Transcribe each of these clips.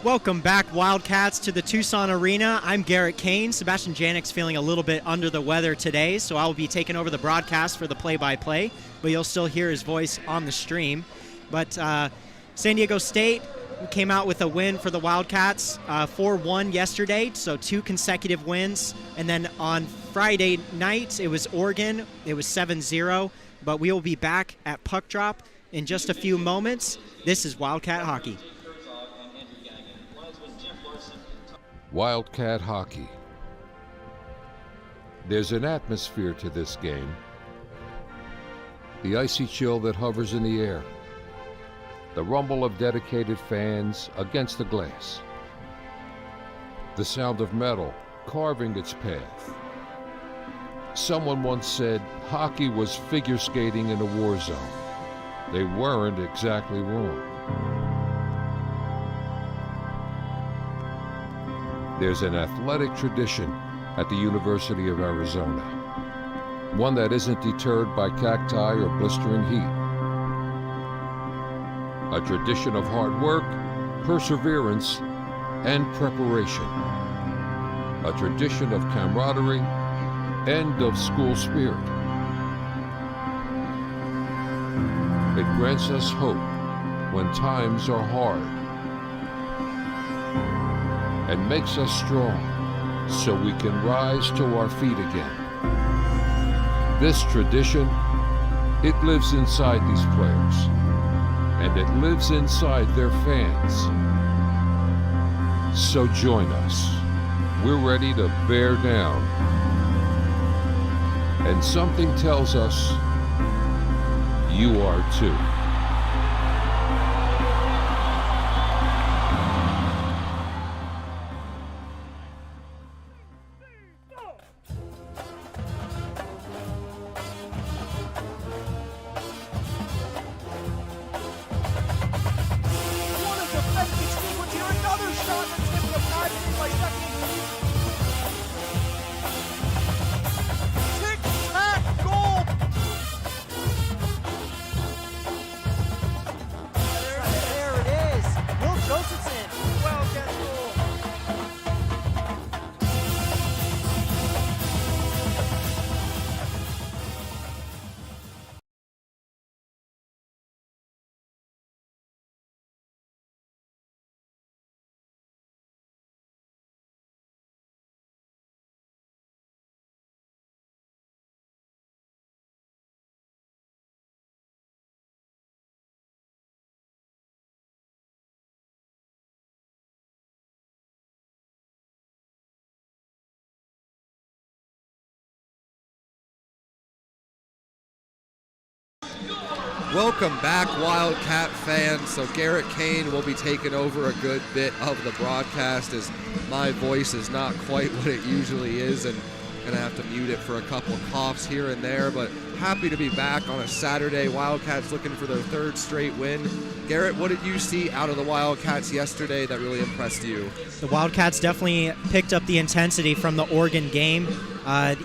Welcome back, Wildcats, to the Tucson Arena. I'm Garrett Kane. Sebastian Janik's feeling a little bit under the weather today, so I'll be taking over the broadcast for the play-by-play, but you'll still hear his voice on the stream. But San Diego State came out with a win for the Wildcats, 4-1 yesterday, so 2 consecutive wins. And then on Friday night, it was Oregon. It was 7-0, but we will be back at Puck Drop in just a few moments. This is Wildcat Hockey. Wildcat Hockey. There's an atmosphere to this game. The icy chill that hovers in the air. The rumble of dedicated fans against the glass. The sound of metal carving its path. Someone once said hockey was figure skating in a war zone. They weren't exactly wrong. There's an athletic tradition at the University of Arizona. One that isn't deterred by cacti or blistering heat. A tradition of hard work, perseverance, and preparation. A tradition of camaraderie and of school spirit. It grants us hope when times are hard, and makes us strong so we can rise to our feet again. This tradition, it lives inside these players, and it lives inside their fans. So join us. We're ready to bear down. And something tells us you are too. Welcome back, Wildcat fans. So Garrett Kane will be taking over a good bit of the broadcast as my voice is not quite what it usually is, and gonna have to mute it for a couple of coughs here and there, but happy to be back on a Saturday. Wildcats looking for their 3rd straight win. Garrett, what did you see out of the Wildcats yesterday that really impressed you? The Wildcats definitely picked up the intensity from the Oregon game.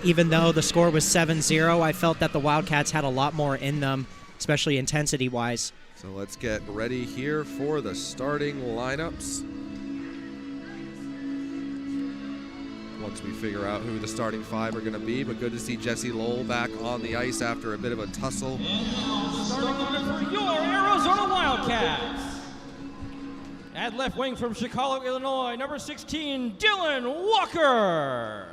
Even though the score was 7-0, I felt that the Wildcats had a lot more in them, especially intensity-wise. So let's get ready here for the starting lineups. Once we figure out who the starting 5 are going to be, but good to see Jesse Lowell back on the ice after a bit of a tussle. Starting lineup for your Arizona Wildcats. At left wing from Chicago, Illinois, number 16, Dylan Walker.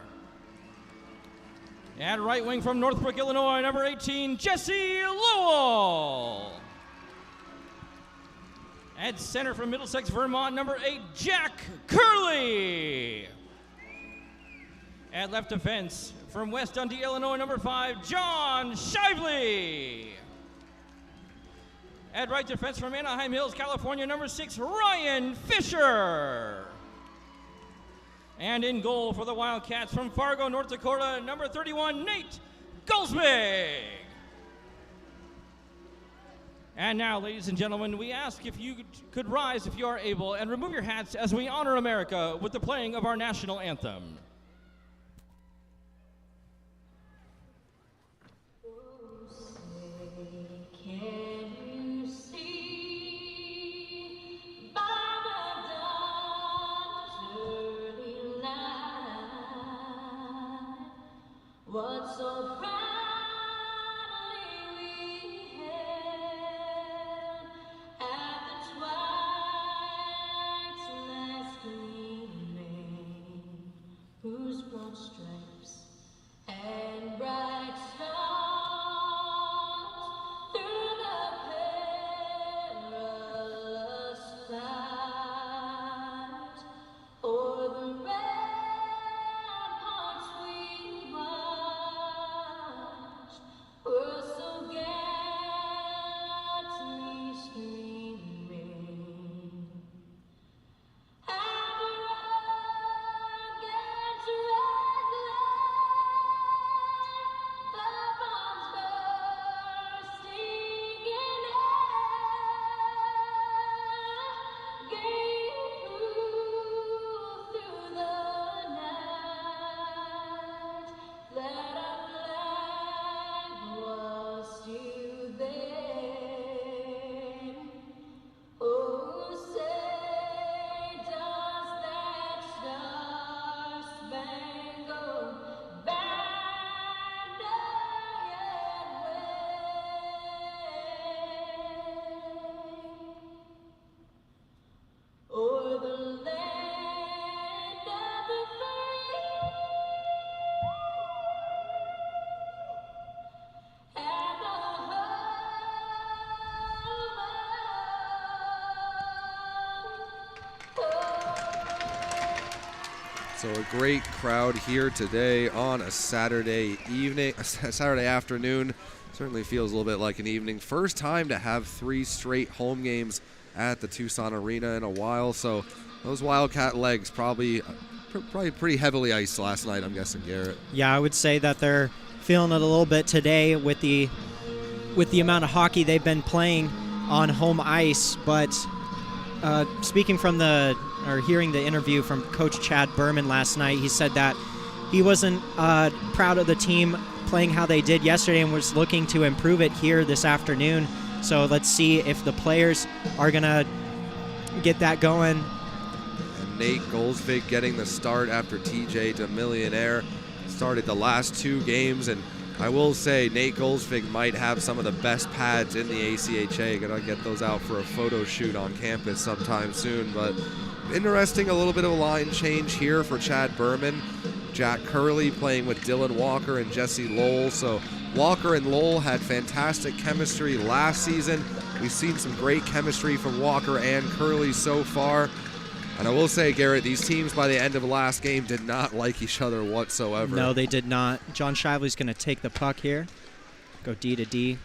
At right wing from Northbrook, Illinois, number 18, Jesse Lowell. At center from Middlesex, Vermont, number 8, Jack Curley. At left defense from West Dundee, Illinois, number 5, John Shively. At right defense from Anaheim Hills, California, number 6, Ryan Fisher. And in goal for the Wildcats from Fargo, North Dakota, number 31, Nate Goldsmith. And now, ladies and gentlemen, we ask if you could rise if you are able and remove your hats as we honor America with the playing of our national anthem. Can you see by the dawn's So a great crowd here today on a Saturday afternoon. Certainly feels a little bit like an evening. First time to have 3 straight home games at the Tucson Arena in a while. So those Wildcat legs probably pretty heavily iced last night, I'm guessing, Garrett. Yeah, I would say that they're feeling it a little bit today with the amount of hockey they've been playing on home ice. But speaking from hearing the interview from Coach Chad Berman last night, he said that he wasn't proud of the team playing how they did yesterday and was looking to improve it here this afternoon. So let's see if the players are going to get that going. And Nate Goldsvig getting the start after TJ DeMillionaire started the last 2 games. And I will say Nate Goldsvig might have some of the best pads in the ACHA. Gonna get those out for a photo shoot on campus sometime soon. But interesting, a little bit of a line change here for Chad Berman. Jack Curley playing with Dylan Walker and Jesse Lowell. So Walker and Lowell had fantastic chemistry last season. We've seen some great chemistry from Walker and Curley so far. And I will say, Garrett, these teams by the end of the last game did not like each other whatsoever. No, they did not. John Shively's going to take the puck here. Go D to D.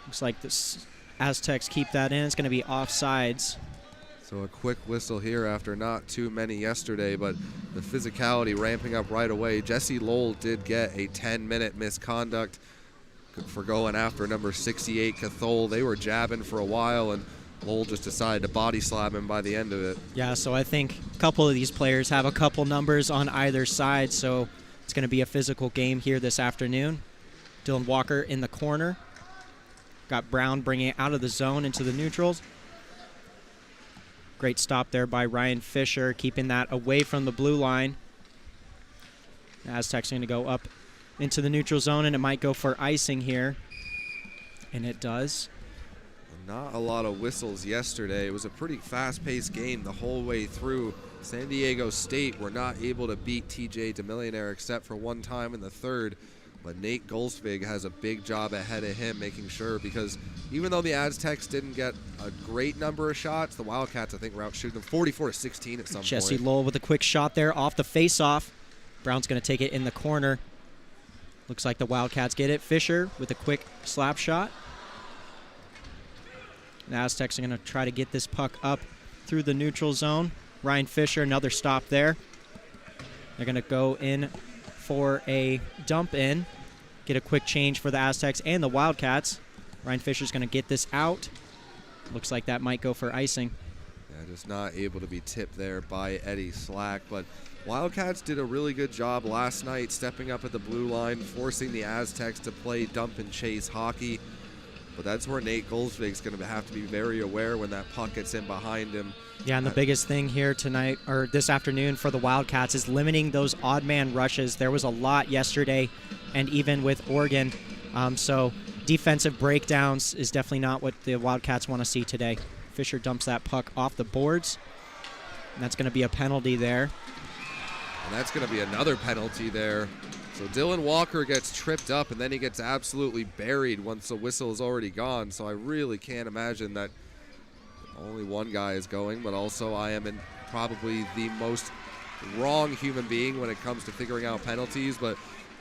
Looks like the Aztecs keep that in. It's going to be offsides. So a quick whistle here after not too many yesterday, but the physicality ramping up right away. Jesse Lowell did get a 10-minute misconduct for going after number 68, Cathol. They were jabbing for a while, and Lowell just decided to body slap him by the end of it. Yeah, so I think a couple of these players have a couple numbers on either side, so it's going to be a physical game here this afternoon. Dylan Walker in the corner. Got Brown bringing it out of the zone into the neutrals. Great stop there by Ryan Fisher, keeping that away from the blue line. The Aztecs are going to go up into the neutral zone, and it might go for icing here. And it does. Not a lot of whistles yesterday. It was a pretty fast-paced game the whole way through. San Diego State were not able to beat TJ DeMillionaire except for one time in the third. But Nate Goldsvig has a big job ahead of him, making sure, because even though the Aztecs didn't get a great number of shots, the Wildcats, I think, were out shooting them 44-16 at some point. Jesse Lowell with a quick shot there off the face-off. Brown's going to take it in the corner. Looks like the Wildcats get it. Fisher with a quick slap shot. The Aztecs are going to try to get this puck up through the neutral zone. Ryan Fisher, another stop there. They're going to go in for a dump in. Get a quick change for the Aztecs and the Wildcats. Ryan Fisher's going to get this out. Looks like that might go for icing. Yeah, just not able to be tipped there by Eddie Slack. But Wildcats did a really good job last night stepping up at the blue line, forcing the Aztecs to play dump and chase hockey. But that's where Nate Goldsvig's going to have to be very aware when that puck gets in behind him. Yeah, and the biggest thing here tonight, or this afternoon for the Wildcats, is limiting those odd man rushes. There was a lot yesterday, and even with Oregon. So defensive breakdowns is definitely not what the Wildcats want to see today. Fisher dumps that puck off the boards, and that's going to be a penalty there. And that's going to be another penalty there. So Dylan Walker gets tripped up, and then he gets absolutely buried once the whistle is already gone. So I really can't imagine that only one guy is going, but also I am probably the most wrong human being when it comes to figuring out penalties. But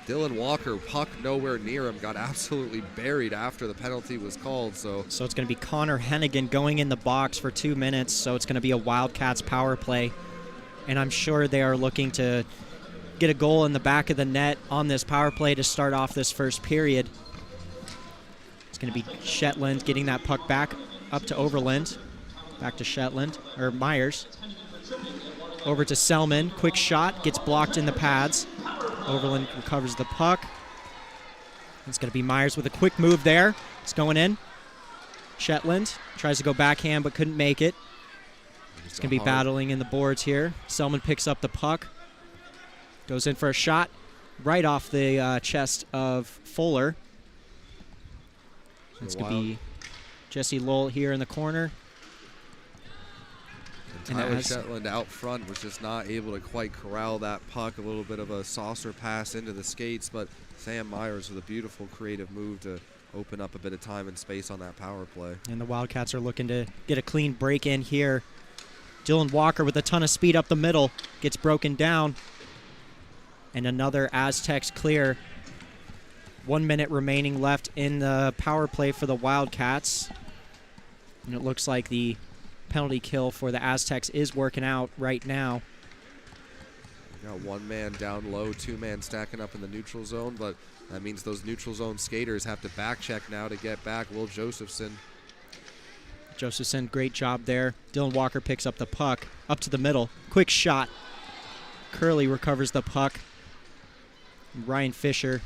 Dylan Walker, puck nowhere near him, got absolutely buried after the penalty was called. So it's going to be Connor Hennigan going in the box for 2 minutes. So it's going to be a Wildcats power play. And I'm sure they are looking to get a goal in the back of the net on this power play to start off this first period. It's going to be Shetland getting that puck back up to Overland. Back to Shetland, or Myers. Over to Selman. Quick shot, gets blocked in the pads. Overland recovers the puck. It's going to be Myers with a quick move there. It's going in. Shetland tries to go backhand but couldn't make it. It's going to be battling in the boards here. Selman picks up the puck. Goes in for a shot right off the chest of Fuller. It's going to be Jesse Lowell here in the corner. And Tyler Shetland out front was just not able to quite corral that puck. A little bit of a saucer pass into the skates, but Sam Myers with a beautiful creative move to open up a bit of time and space on that power play. And the Wildcats are looking to get a clean break in here Dylan Walker with a ton of speed up the middle. Gets broken down. And another Aztecs clear. 1 minute remaining left in the power play for the Wildcats. And it looks like the penalty kill for the Aztecs is working out right now. We got 1 man down low, 2 man stacking up in the neutral zone, but that means those neutral zone skaters have to back check now to get back. Will Josephson. Josephson, great job there. Dylan Walker picks up the puck, up to the middle. Quick shot. Curley recovers the puck. Ryan Fisher.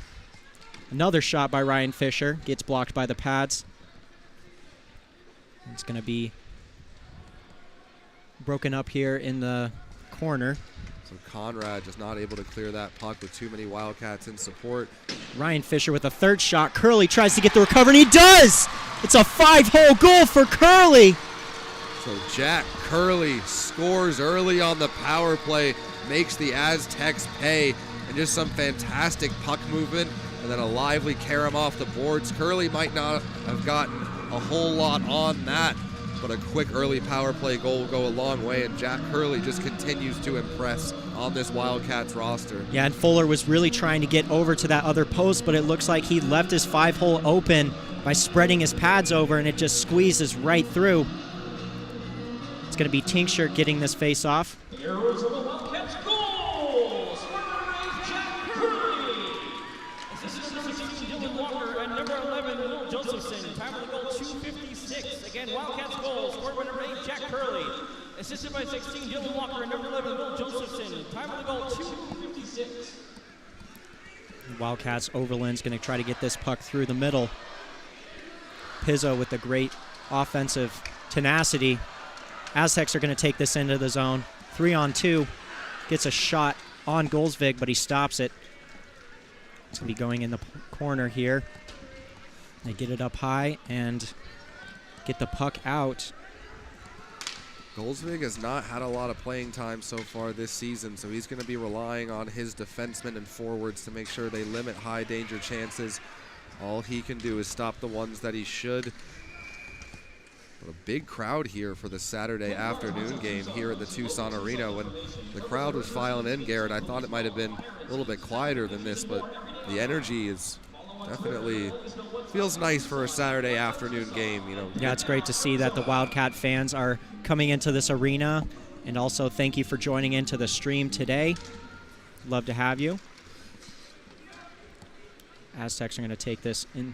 Another shot by Ryan Fisher. Gets blocked by the pads. It's going to be broken up here in the corner. So Conrad just not able to clear that puck with too many Wildcats in support. Ryan Fisher with a third shot. Curley tries to get the recovery, and he does! It's a 5-hole goal for Curley. So Jack Curley scores early on the power play, makes the Aztecs pay, and just some fantastic puck movement, and then a lively carom off the boards. Curley might not have gotten a whole lot on that, but a quick early power play goal will go a long way, and Jack Curley just continues to impress on this Wildcats roster. Yeah, and Fuller was really trying to get over to that other post, but it looks like he left his 5-hole open by spreading his pads over, and it just squeezes right through. It's going to be Tincture getting this face off. Heroes of the Wildcats goal! Scorer is Jack Curley. Assistant number 16, Dylan Walker, and number 11, Will Josephson. Time of the goal, 2:56. Again, Wildcats goal, scored by number 8, Jack Curley. Assisted by 16, Dylan Walker, and number 11, Will Josephson. Time of the goal, 2:56. Wildcats Overland's going to try to get this puck through the middle. Pizzo with the great offensive tenacity. Aztecs are going to take this into the zone. 3-on-2. Gets a shot on Golsvig, but he stops it. It's going to be going in the corner here. They get it up high and get the puck out. Golsvig has not had a lot of playing time so far this season, so he's going to be relying on his defensemen and forwards to make sure they limit high danger chances. All he can do is stop the ones that he should. But a big crowd here for the Saturday afternoon game here at the Tucson Arena. When the crowd was filing in, Garrett, I thought it might have been a little bit quieter than this, but the energy is definitely feels nice for a Saturday afternoon game. You know. Yeah, it's great to see that the Wildcat fans are coming into this arena, and also thank you for joining into the stream today. Love to have you. Aztecs are going to take this in.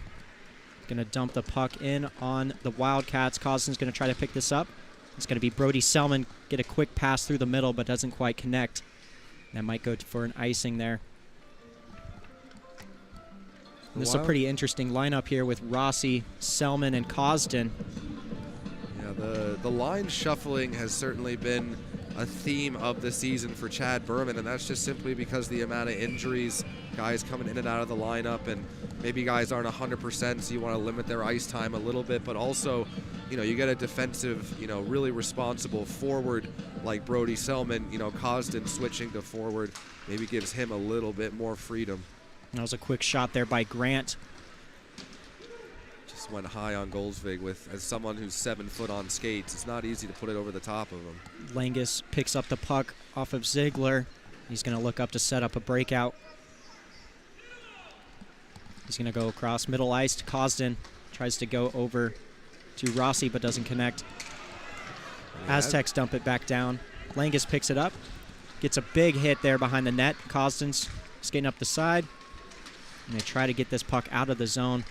Going to dump the puck in on the Wildcats. Costin's going to try to pick this up. It's going to be Brody Selman get a quick pass through the middle, but doesn't quite connect. That might go for an icing there. And this is a pretty interesting lineup here with Rossi, Selman, and Costin. Yeah, the line shuffling has certainly been a theme of the season for Chad Berman, and that's just simply because the amount of injuries, guys coming in and out of the lineup, and maybe guys aren't 100%, so you want to limit their ice time a little bit, but also, you know, you get a defensive, you know, really responsible forward like Brody Selman, you know, Costin switching to forward maybe gives him a little bit more freedom. That was a quick shot there by Grant. Just went high on Golsvig with, as someone who's 7 foot on skates, it's not easy to put it over the top of him. Langus picks up the puck off of Ziegler. He's going to look up to set up a breakout. He's going to go across middle ice to Costin. Tries to go over to Rossi, but doesn't connect. Aztecs dump it back down. Langus picks it up. Gets a big hit there behind the net. Costin's skating up the side. And they try to get this puck out of the zone.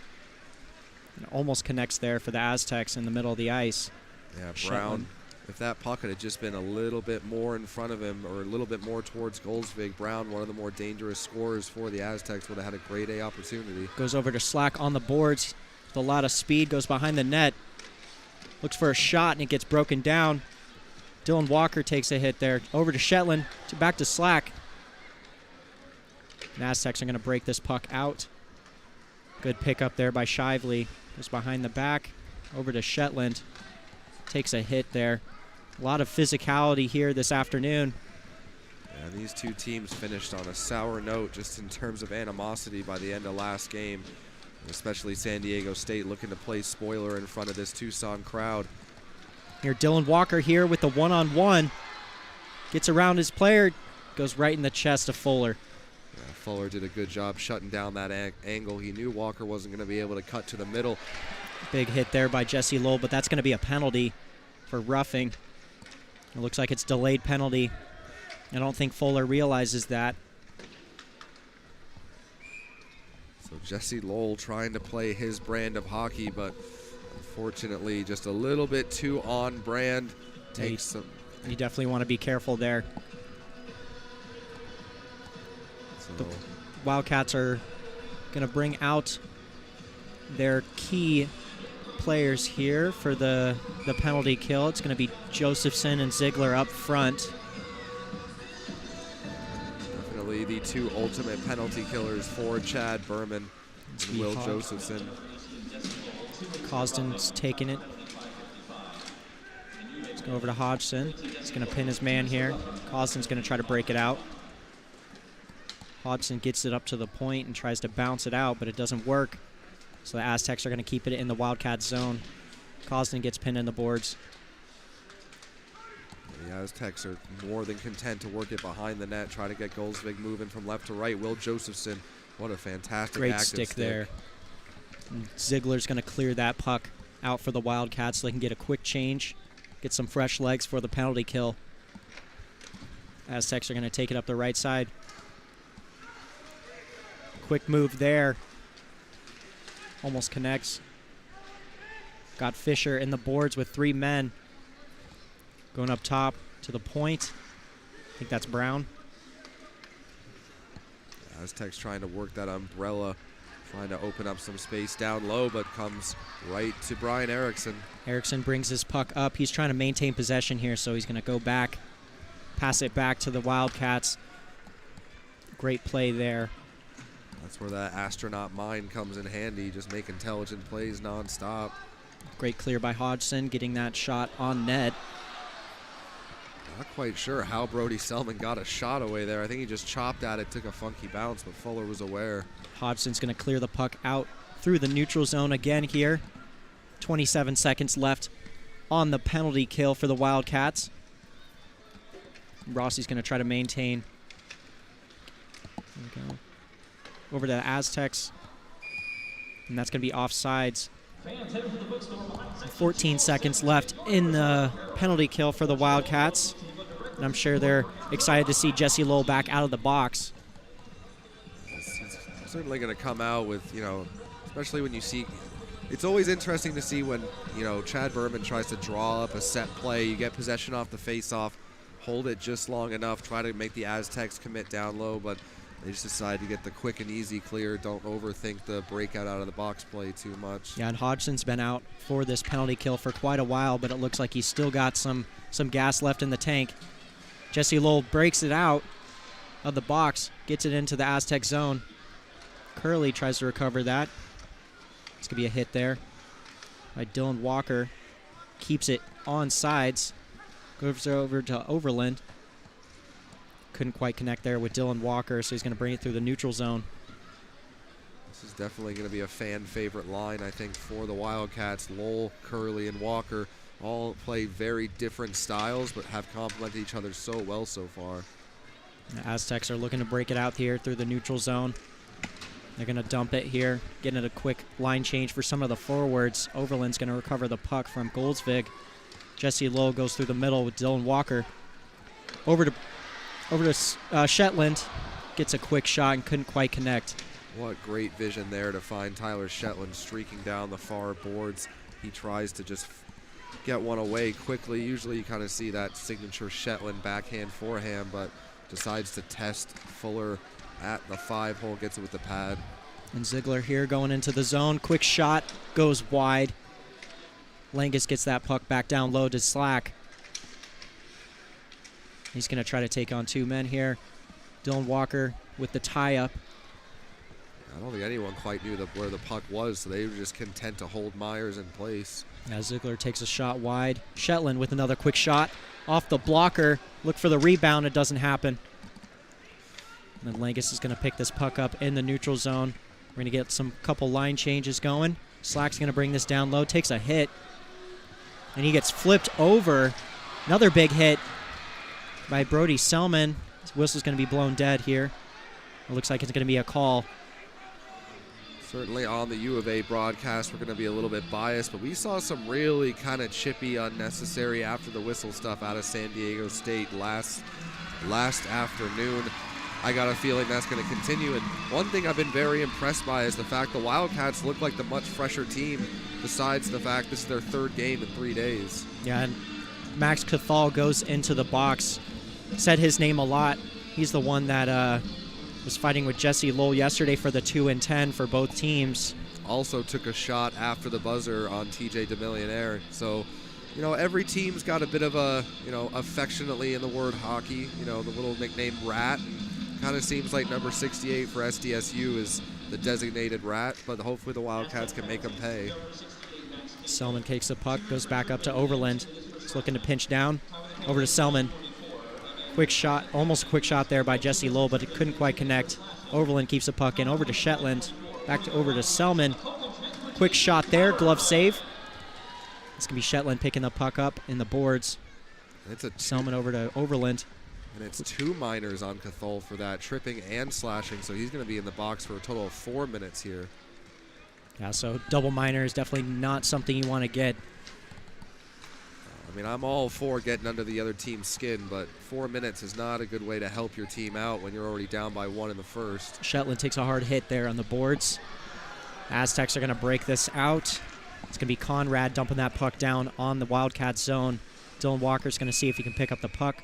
It almost connects there for the Aztecs in the middle of the ice. Yeah, Brown, if that puck had just been a little bit more in front of him or a little bit more towards Golsvig, Brown, one of the more dangerous scorers for the Aztecs, would have had a grade A opportunity. Goes over to Slack on the boards with a lot of speed, goes behind the net. Looks for a shot, and it gets broken down. Dylan Walker takes a hit there. Over to Shetland, back to Slack. And Aztecs are going to break this puck out. Good pickup there by Shively. Goes behind the back. Over to Shetland. Takes a hit there. A lot of physicality here this afternoon. Yeah, these two teams finished on a sour note just in terms of animosity by the end of last game. Especially San Diego State looking to play spoiler in front of this Tucson crowd. Here, Dylan Walker here with the one-on-one. Gets around his player, goes right in the chest of Fuller. Yeah, Fuller did a good job shutting down that angle. He knew Walker wasn't going to be able to cut to the middle. Big hit there by Jesse Lowell, but that's going to be a penalty for roughing. It looks like it's delayed penalty. I don't think Fuller realizes that. So Jesse Lowell trying to play his brand of hockey, but unfortunately just a little bit too on brand. Takes some. You definitely want to be careful there. So the Wildcats are going to bring out their key players here for the penalty kill. It's going to be Josephson and Ziegler up front. Definitely the two ultimate penalty killers for Chad Berman and Will Josephson. Cosden's taking it. Let's go over to Hodgson. He's going to pin his man here. Cosden's going to try to break it out. Hodgson gets it up to the point and tries to bounce it out, but it doesn't work. So the Aztecs are going to keep it in the Wildcat zone. Cosden gets pinned in the boards. The Aztecs are more than content to work it behind the net, try to get Goldsvig moving from left to right. Will Josephson, what a fantastic Great active stick there. And Ziegler's going to clear that puck out for the Wildcats so they can get a quick change, get some fresh legs for the penalty kill. Aztecs are going to take it up the right side. Quick move there. Almost connects. Got Fisher in the boards with 3 men. Going up top to the point. I think that's Brown. Aztecs trying to work that umbrella, trying to open up some space down low, but comes right to Brian Erickson. Erickson brings his puck up. He's trying to maintain possession here, so he's going to go back, pass it back to the Wildcats. Great play there. That's where that astronaut mind comes in handy, just make intelligent plays nonstop. Great clear by Hodgson, getting that shot on net. Not quite sure how Brody Selman got a shot away there. I think he just chopped at it, took a funky bounce, but Fuller was aware. Hodgson's going to clear the puck out through the neutral zone again here. 27 seconds left on the penalty kill for the Wildcats. Rossi's going to try to maintain. There we go. Over to the Aztecs. And that's going to be offsides. 14 seconds left in the penalty kill for the Wildcats. And I'm sure they're excited to see Jesse Lowell back out of the box. He's certainly going to come out with, especially when you see, it's always interesting to see when, Chad Berman tries to draw up a set play. You get possession off the face-off, hold it just long enough, try to make the Aztecs commit down low, but they just decide to get the quick and easy clear. Don't overthink the breakout out of the box play too much. Yeah, and Hodgson's been out for this penalty kill for quite a while, but it looks like he's still got some gas left in the tank. Jesse Lowell breaks it out of the box, gets it into the Aztec zone. Curley tries to recover that. It's going to be a hit there by Dylan Walker. Keeps it on sides. Goes over to Overland. Couldn't quite connect there with Dylan Walker, so he's going to bring it through the neutral zone. This is definitely going to be a fan favorite line, I think, for the Wildcats. Lowell, Curley, and Walker all play very different styles, but have complemented each other so well so far. The Aztecs are looking to break it out here through the neutral zone. They're going to dump it here, getting it a quick line change for some of the forwards. Overland's going to recover the puck from Goldsvig. Jesse Lowell goes through the middle with Dylan Walker. Over to Shetland. Gets a quick shot and couldn't quite connect. What great vision there to find Tyler Shetland streaking down the far boards. He tries to just get one away quickly. Usually you kind of see that signature Shetland backhand forehand, but decides to test Fuller at the 5-hole, gets it with the pad. And Ziegler here going into the zone. Quick shot, goes wide. Langus gets that puck back down low to Slack. He's going to try to take on 2 men here. Dylan Walker with the tie-up. I don't think anyone quite knew where the puck was, so they were just content to hold Myers in place. Yeah, Ziegler takes a shot wide. Shetland with another quick shot off the blocker. Look for the rebound. It doesn't happen. And then Langus is going to pick this puck up in the neutral zone. We're going to get some couple line changes going. Slack's going to bring this down low. Takes a hit. And he gets flipped over. Another big hit by Brody Selman. His whistle's going to be blown dead here. It looks like it's going to be a call. Certainly on the U of A broadcast, we're going to be a little bit biased, but we saw some really kind of chippy, unnecessary after the whistle stuff out of San Diego State last afternoon. I got a feeling that's going to continue, and one thing I've been very impressed by is the fact the Wildcats look like the much fresher team, besides the fact this is their third game in 3 days. Yeah, and Max Cathal goes into the box. Said his name a lot. He's the one that was fighting with Jesse Lowell yesterday for the 2 and 10 for both teams. Also took a shot after the buzzer on TJ DeMillionaire. So, you know, every team's got a bit of a, you know, affectionately in the word hockey, you know, the little nickname Rat. Kind of seems like number 68 for SDSU is the designated Rat, but hopefully the Wildcats can make them pay. Selman takes the puck, goes back up to Overland. He's looking to pinch down. Over to Selman. Quick shot, almost a quick shot there by Jesse Lowell, but it couldn't quite connect. Overland keeps the puck in. Over to Shetland. Over to Selman. Quick shot there, glove save. It's going to be Shetland picking the puck up in the boards. It's a Selman over to Overland. And it's 2 minors on Cathal for that, tripping and slashing, so he's going to be in the box for a total of 4 minutes here. Yeah, so double minor is definitely not something you want to get. I mean, I'm all for getting under the other team's skin, but 4 minutes is not a good way to help your team out when you're already down by 1 in the first. Shetland takes a hard hit there on the boards. Aztecs are going to break this out. It's going to be Conrad dumping that puck down on the Wildcat zone. Dylan Walker's going to see if he can pick up the puck.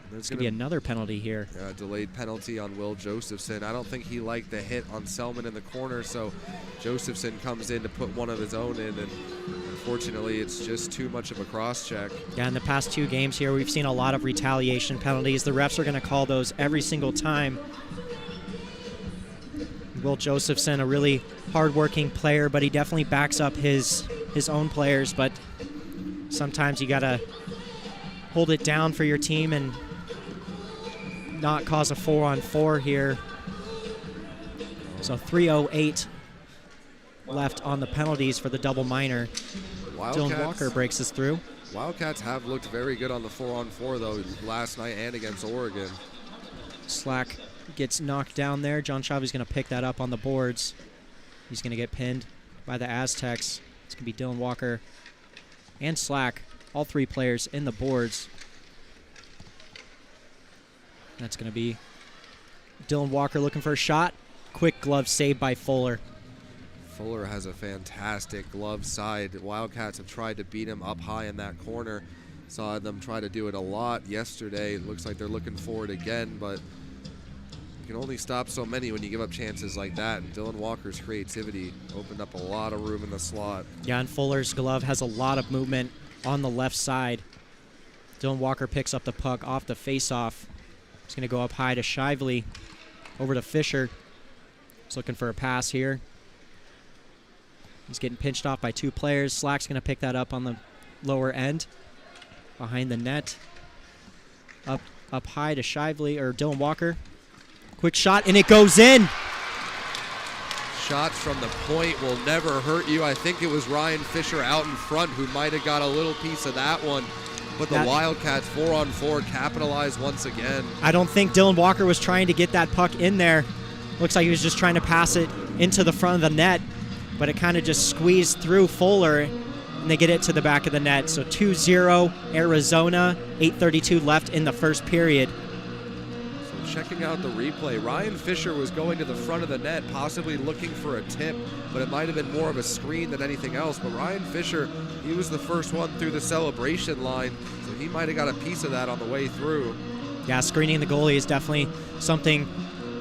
There's going to be another penalty here. Yeah, delayed penalty on Will Josephson. I don't think he liked the hit on Selman in the corner, so Josephson comes in to put one of his own in, and unfortunately it's just too much of a cross-check. Yeah, in the past 2 games here, we've seen a lot of retaliation penalties. The refs are going to call those every single time. Will Josephson, a really hard-working player, but he definitely backs up his own players, but sometimes you got to hold it down for your team and not cause a 4-on-4 here. So 3:08 left on the penalties for the double minor. Dylan Walker breaks us through. Wildcats have looked very good on the 4-on-4 though last night and against Oregon. Slack gets knocked down there. John Chavy's going to pick that up on the boards. He's going to get pinned by the Aztecs. It's going to be Dylan Walker and Slack, all 3 players in the boards. That's going to be Dylan Walker looking for a shot. Quick glove save by Fuller. Fuller has a fantastic glove side. Wildcats have tried to beat him up high in that corner. Saw them try to do it a lot yesterday. It looks like they're looking for it again, but you can only stop so many when you give up chances like that. And Dylan Walker's creativity opened up a lot of room in the slot. Yeah, and Fuller's glove has a lot of movement on the left side. Dylan Walker picks up the puck off the face-off. He's going to go up high to Shively. Over to Fisher. He's looking for a pass here. He's getting pinched off by 2 players. Slack's going to pick that up on the lower end. Behind the net. Up high to Shively, or Dylan Walker. Quick shot, and it goes in. Shots from the point will never hurt you. I think it was Ryan Fisher out in front who might have got a little piece of that one. But the Wildcats 4-on-4 capitalize once again. I don't think Dylan Walker was trying to get that puck in there. Looks like he was just trying to pass it into the front of the net, but it kind of just squeezed through Fuller, and they get it to the back of the net. So 2-0 Arizona, 8:32 left in the first period. So checking out the replay, Ryan Fisher was going to the front of the net, possibly looking for a tip, but it might have been more of a screen than anything else. But Ryan Fisher, he was the first one through the celebration line, so he might have got a piece of that on the way through. Yeah, screening the goalie is definitely something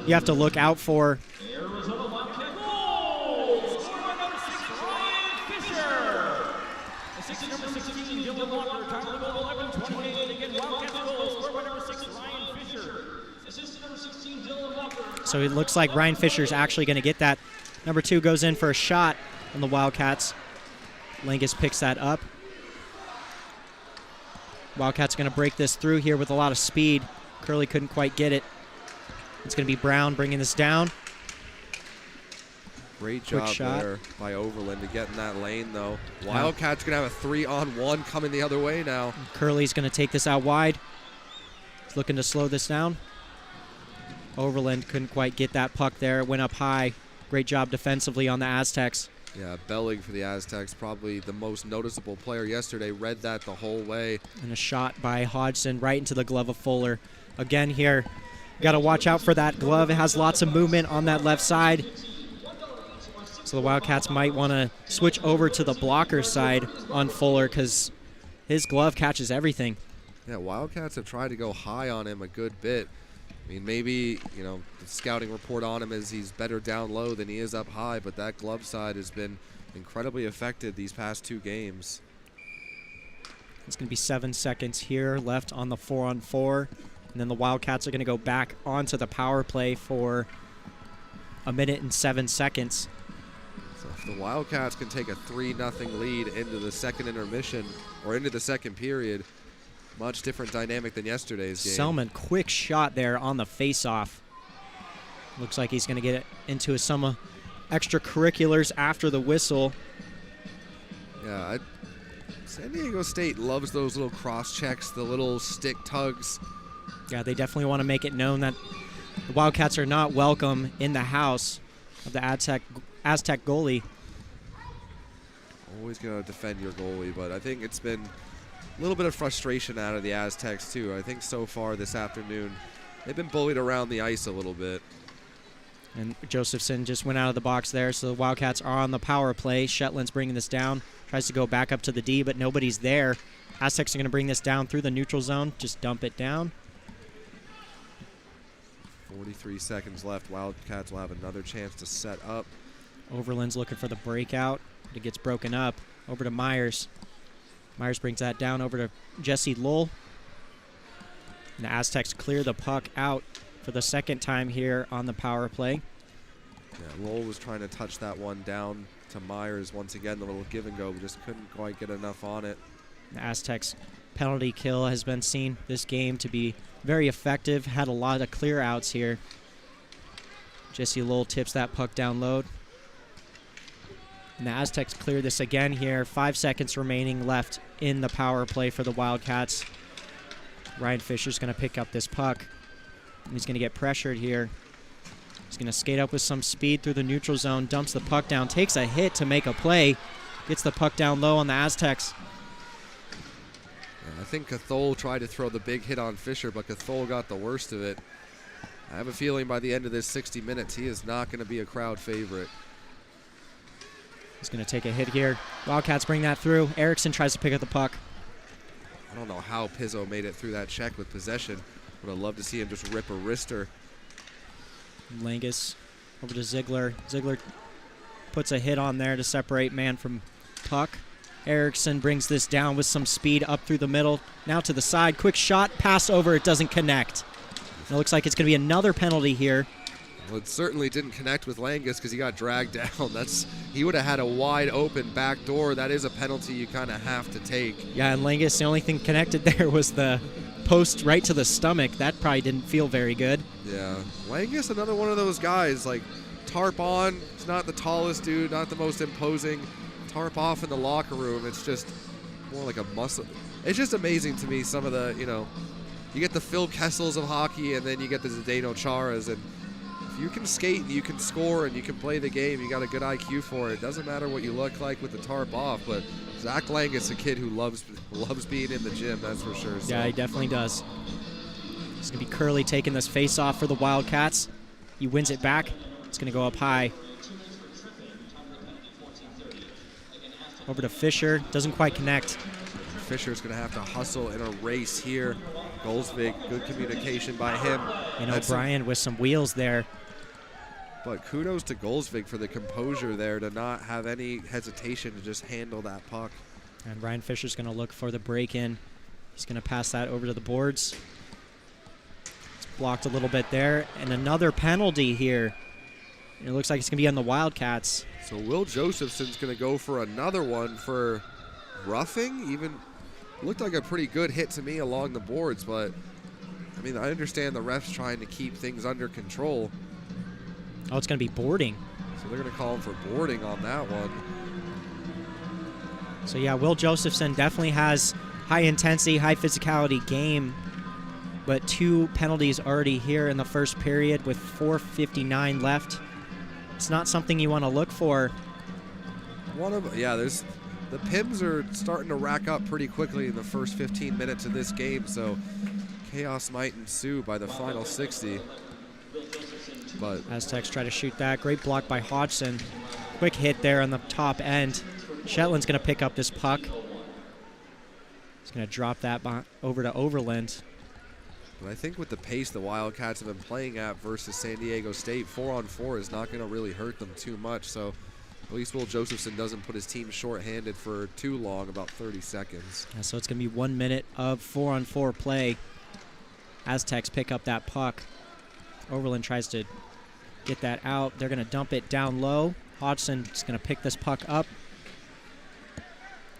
you have to look out for. Arizona Wildcat goal! Scored by number 6, Ryan Fisher. Assisted number 16, Dylan Walker. Time to go 11:28. Again, Wildcats goal scored by number 6, Ryan Fisher. Assisted number 16, Dylan Walker. So it looks like Ryan Fisher's actually going to get that. Number 2 goes in for a shot on the Wildcats. Langus picks that up. Wildcats going to break this through here with a lot of speed. Curley couldn't quite get it. It's going to be Brown bringing this down. Great job there by Overland to get in that lane, though. Wildcats going to have a 3-on-1 coming the other way now. Curley's going to take this out wide. He's looking to slow this down. Overland couldn't quite get that puck there. It went up high. Great job defensively on the Aztecs. Yeah, Belling for the Aztecs, probably the most noticeable player yesterday. Read that the whole way. And a shot by Hodgson right into the glove of Fuller. Again here, got to watch out for that glove. It has lots of movement on that left side. So the Wildcats might want to switch over to the blocker side on Fuller because his glove catches everything. Yeah, Wildcats have tried to go high on him a good bit. I mean, maybe, you know, the scouting report on him is he's better down low than he is up high, but that glove side has been incredibly effective these past 2 games. It's going to be 7 seconds here left on the 4-on-4. And then the Wildcats are going to go back onto the power play for 1 minute and 7 seconds. So if the Wildcats can take a 3-0 lead into the second intermission, or into the second period, much different dynamic than yesterday's game. Selman, quick shot there on the face-off. Looks like he's going to get into some extracurriculars after the whistle. Yeah, San Diego State loves those little cross checks, the little stick tugs. Yeah, they definitely want to make it known that the Wildcats are not welcome in the house of the Aztec goalie. Always going to defend your goalie, but I think it's been a little bit of frustration out of the Aztecs, too. I think so far this afternoon, they've been bullied around the ice a little bit. And Josephson just went out of the box there, so the Wildcats are on the power play. Shetland's bringing this down. Tries to go back up to the D, but nobody's there. Aztecs are going to bring this down through the neutral zone. Just dump it down. 43 seconds left. Wildcats will have another chance to set up. Overland's looking for the breakout. It gets broken up. Over to Myers. Myers brings that down over to Jesse Lowell. And the Aztecs clear the puck out for the second time here on the power play. Yeah, Lowell was trying to touch that one down to Myers once again. The little give and go, but just couldn't quite get enough on it. The Aztecs penalty kill has been seen this game to be very effective. Had a lot of clear outs here. Jesse Lowell tips that puck down low. And the Aztecs clear this again here. 5 seconds remaining left in the power play for the Wildcats. Ryan Fisher's going to pick up this puck. And he's going to get pressured here. He's going to skate up with some speed through the neutral zone, dumps the puck down, takes a hit to make a play, gets the puck down low on the Aztecs. I think Cathol tried to throw the big hit on Fisher, but Cathol got the worst of it. I have a feeling by the end of this 60 minutes, he is not going to be a crowd favorite. He's going to take a hit here. Wildcats bring that through. Erickson tries to pick up the puck. I don't know how Pizzo made it through that check with possession. Would have loved to see him just rip a wrister. Langus over to Ziegler. Ziegler puts a hit on there to separate man from puck. Erickson brings this down with some speed up through the middle. Now to the side. Quick shot. Pass over. It doesn't connect. It looks like it's going to be another penalty here. Well, it certainly didn't connect with Langus because he got dragged down. He would have had a wide open back door. That is a penalty you kind of have to take. Yeah, and Langus, the only thing connected there was the post right to the stomach. That probably didn't feel very good. Yeah, Langus, another one of those guys, like tarp on. He's not the tallest dude, not the most imposing. Tarp off in the locker room. It's just more like a muscle. It's just amazing to me, some of the, you get the Phil Kessels of hockey and then you get the Zdeno Charas, and if you can skate and you can score and you can play the game, you got a good IQ for it. Doesn't matter what you look like with the tarp off, but Zach Langus, a kid who loves being in the gym, that's for sure. So. Yeah, he definitely does. It's going to be Curley taking this face-off for the Wildcats. He wins it back. It's going to go up high. Over to Fisher. Doesn't quite connect. Fisher's going to have to hustle in a race here. Goldsvig, good communication by him. And O'Brien with some wheels there. But kudos to Goldsvig for the composure there to not have any hesitation to just handle that puck. And Ryan Fisher's going to look for the break-in. He's going to pass that over to the boards. It's blocked a little bit there. And another penalty here. And it looks like it's going to be on the Wildcats. So Will Josephson's going to go for another one for roughing. Even looked like a pretty good hit to me along the boards, but I mean, I understand the refs trying to keep things under control. Oh, it's going to be boarding. So they're going to call him for boarding on that one. So yeah, Will Josephson definitely has high intensity, high physicality game, but 2 penalties already here in the first period with 4:59 left. It's not something you want to look for. There's the Pims are starting to rack up pretty quickly in the first 15 minutes of this game, so chaos might ensue by the final 60. But Aztecs try to shoot that. Great block by Hodgson. Quick hit there on the top end. Shetland's going to pick up this puck. He's going to drop that over to Overland. But I think with the pace the Wildcats have been playing at versus San Diego State, 4-on-4 is not going to really hurt them too much. So at least Will Josephson doesn't put his team shorthanded for too long, about 30 seconds. Yeah, so it's going to be 1 minute of 4-on-4 play. Aztecs pick up that puck. Overland tries to get that out. They're going to dump it down low. Hodgson's going to pick this puck up.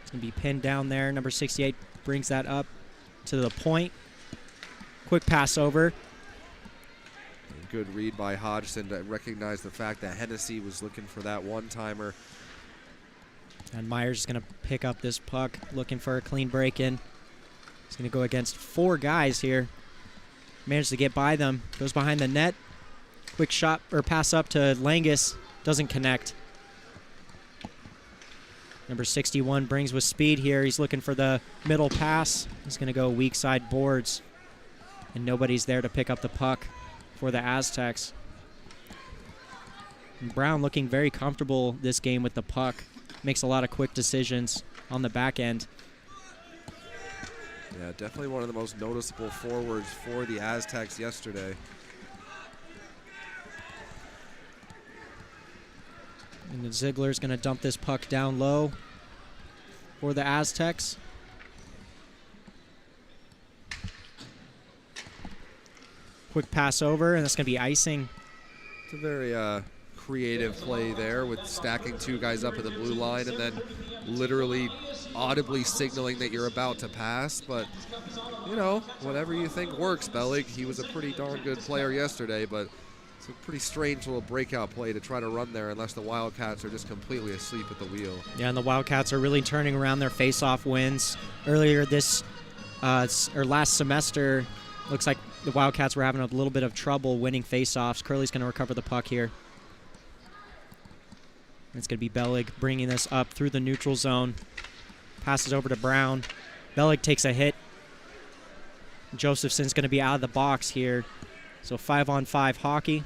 It's going to be pinned down there. Number 68 brings that up to the point. Quick pass over. Good read by Hodgson to recognize the fact that Hennessy was looking for that one-timer. And Myers is going to pick up this puck, looking for a clean break-in. He's going to go against 4 guys here. Managed to get by them. Goes behind the net. Quick shot or pass up to Langus. Doesn't connect. Number 61 brings with speed here. He's looking for the middle pass. He's going to go weak side boards. And nobody's there to pick up the puck for the Aztecs. And Brown looking very comfortable this game with the puck. Makes a lot of quick decisions on the back end. Yeah, definitely one of the most noticeable forwards for the Aztecs yesterday. And Ziegler's going to dump this puck down low for the Aztecs. Quick pass over, and that's going to be icing. It's a very creative play there with stacking 2 guys up at the blue line and then literally audibly signaling that you're about to pass. But, you know, whatever you think works, Bellig. He was a pretty darn good player yesterday, but it's a pretty strange little breakout play to try to run there unless the Wildcats are just completely asleep at the wheel. Yeah, and the Wildcats are really turning around their face-off wins. Earlier this, or last semester, looks like the Wildcats were having a little bit of trouble winning face-offs. Curley's going to recover the puck here. It's going to be Bellig bringing this up through the neutral zone. Passes over to Brown. Bellig takes a hit. Josephson's going to be out of the box here. So 5-on-5 hockey.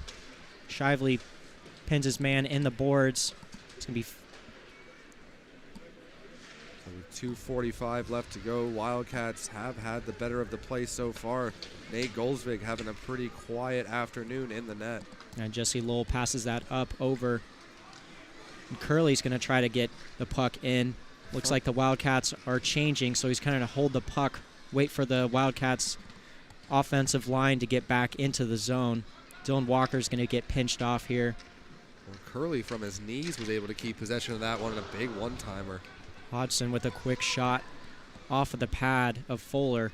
Shively pins his man in the boards. It's going to be... So with 2:45 left to go, Wildcats have had the better of the play so far. Nate Goldsvig having a pretty quiet afternoon in the net. And Jesse Lowell passes that up over. And Curley's going to try to get the puck in. Looks like the Wildcats are changing, so he's kind of hold the puck, wait for the Wildcats' offensive line to get back into the zone. Dylan Walker's going to get pinched off here. Well, Curley from his knees was able to keep possession of that one in a big one-timer. Hodgson with a quick shot off of the pad of Fuller.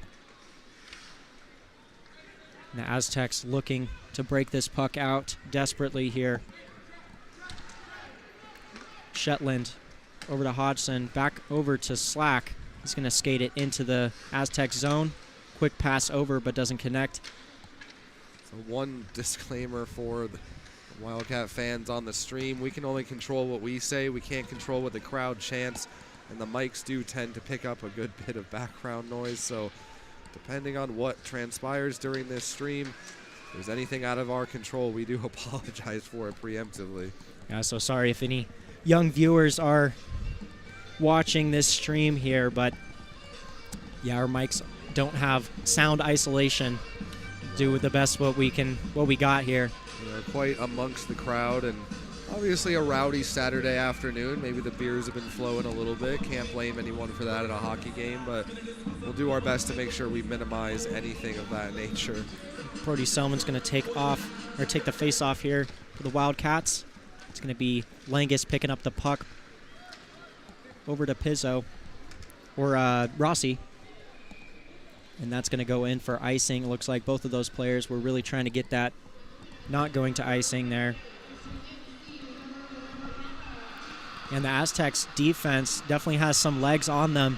And the Aztecs looking to break this puck out desperately here. Shetland over to Hodgson, back over to Slack. He's going to skate it into the Aztec zone. Quick pass over, but doesn't connect. So one disclaimer for the Wildcat fans on the stream. We can only control what we say. We can't control what the crowd chants. And the mics do tend to pick up a good bit of background noise. So depending on what transpires during this stream, if there's anything out of our control, we do apologize for it preemptively. Yeah, so sorry if any young viewers are watching this stream here, but yeah, our mics don't have sound isolation. Do the best what we got here. You know, quite amongst the crowd, and obviously a rowdy Saturday afternoon. Maybe the beers have been flowing a little bit. Can't blame anyone for that at a hockey game, but we'll do our best to make sure we minimize anything of that nature. Brody Selman's going to take the face off here for the Wildcats. It's going to be Langus picking up the puck over to Pizzo, or Rossi. And that's going to go in for icing. It looks like both of those players were really trying to get that not going to icing there. And the Aztecs defense definitely has some legs on them.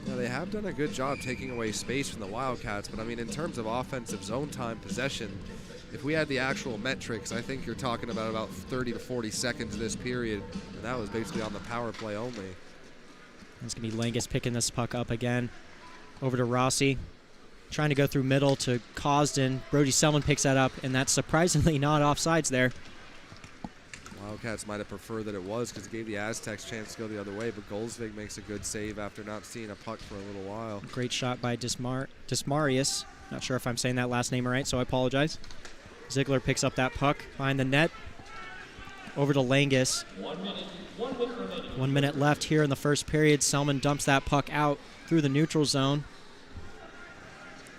Yeah, they have done a good job taking away space from the Wildcats, but I mean, in terms of offensive zone time possession, if we had the actual metrics, I think you're talking about 30 to 40 seconds this period, and that was basically on the power play only. It's going to be Langus picking this puck up again. Over to Rossi. Trying to go through middle to Cosden. Brody Selman picks that up, and that's surprisingly not offsides there. Wildcats might have preferred that it was because it gave the Aztecs a chance to go the other way, but Goldsvig makes a good save after not seeing a puck for a little while. Great shot by Dismarius. Not sure if I'm saying that last name right, so I apologize. Ziegler picks up that puck behind the net. Over to Langus. 1 minute left here in the first period. Selman dumps that puck out through the neutral zone.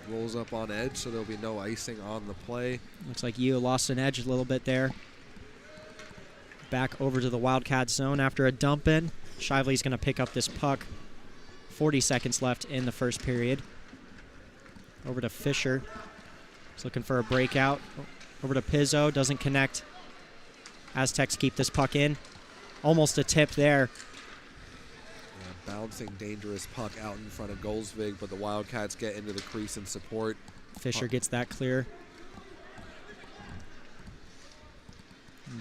Rolls up on edge, so there'll be no icing on the play. Looks like Yeo lost an edge a little bit there. Back over to the Wildcats zone after a dump in. Shively's going to pick up this puck. 40 seconds left in the first period. Over to Fisher. He's looking for a breakout. Over to Pizzo. Doesn't connect. Aztecs keep this puck in. Almost a tip there. Yeah, bouncing dangerous puck out in front of Goldsvig, but the Wildcats get into the crease and support. Fisher gets that clear.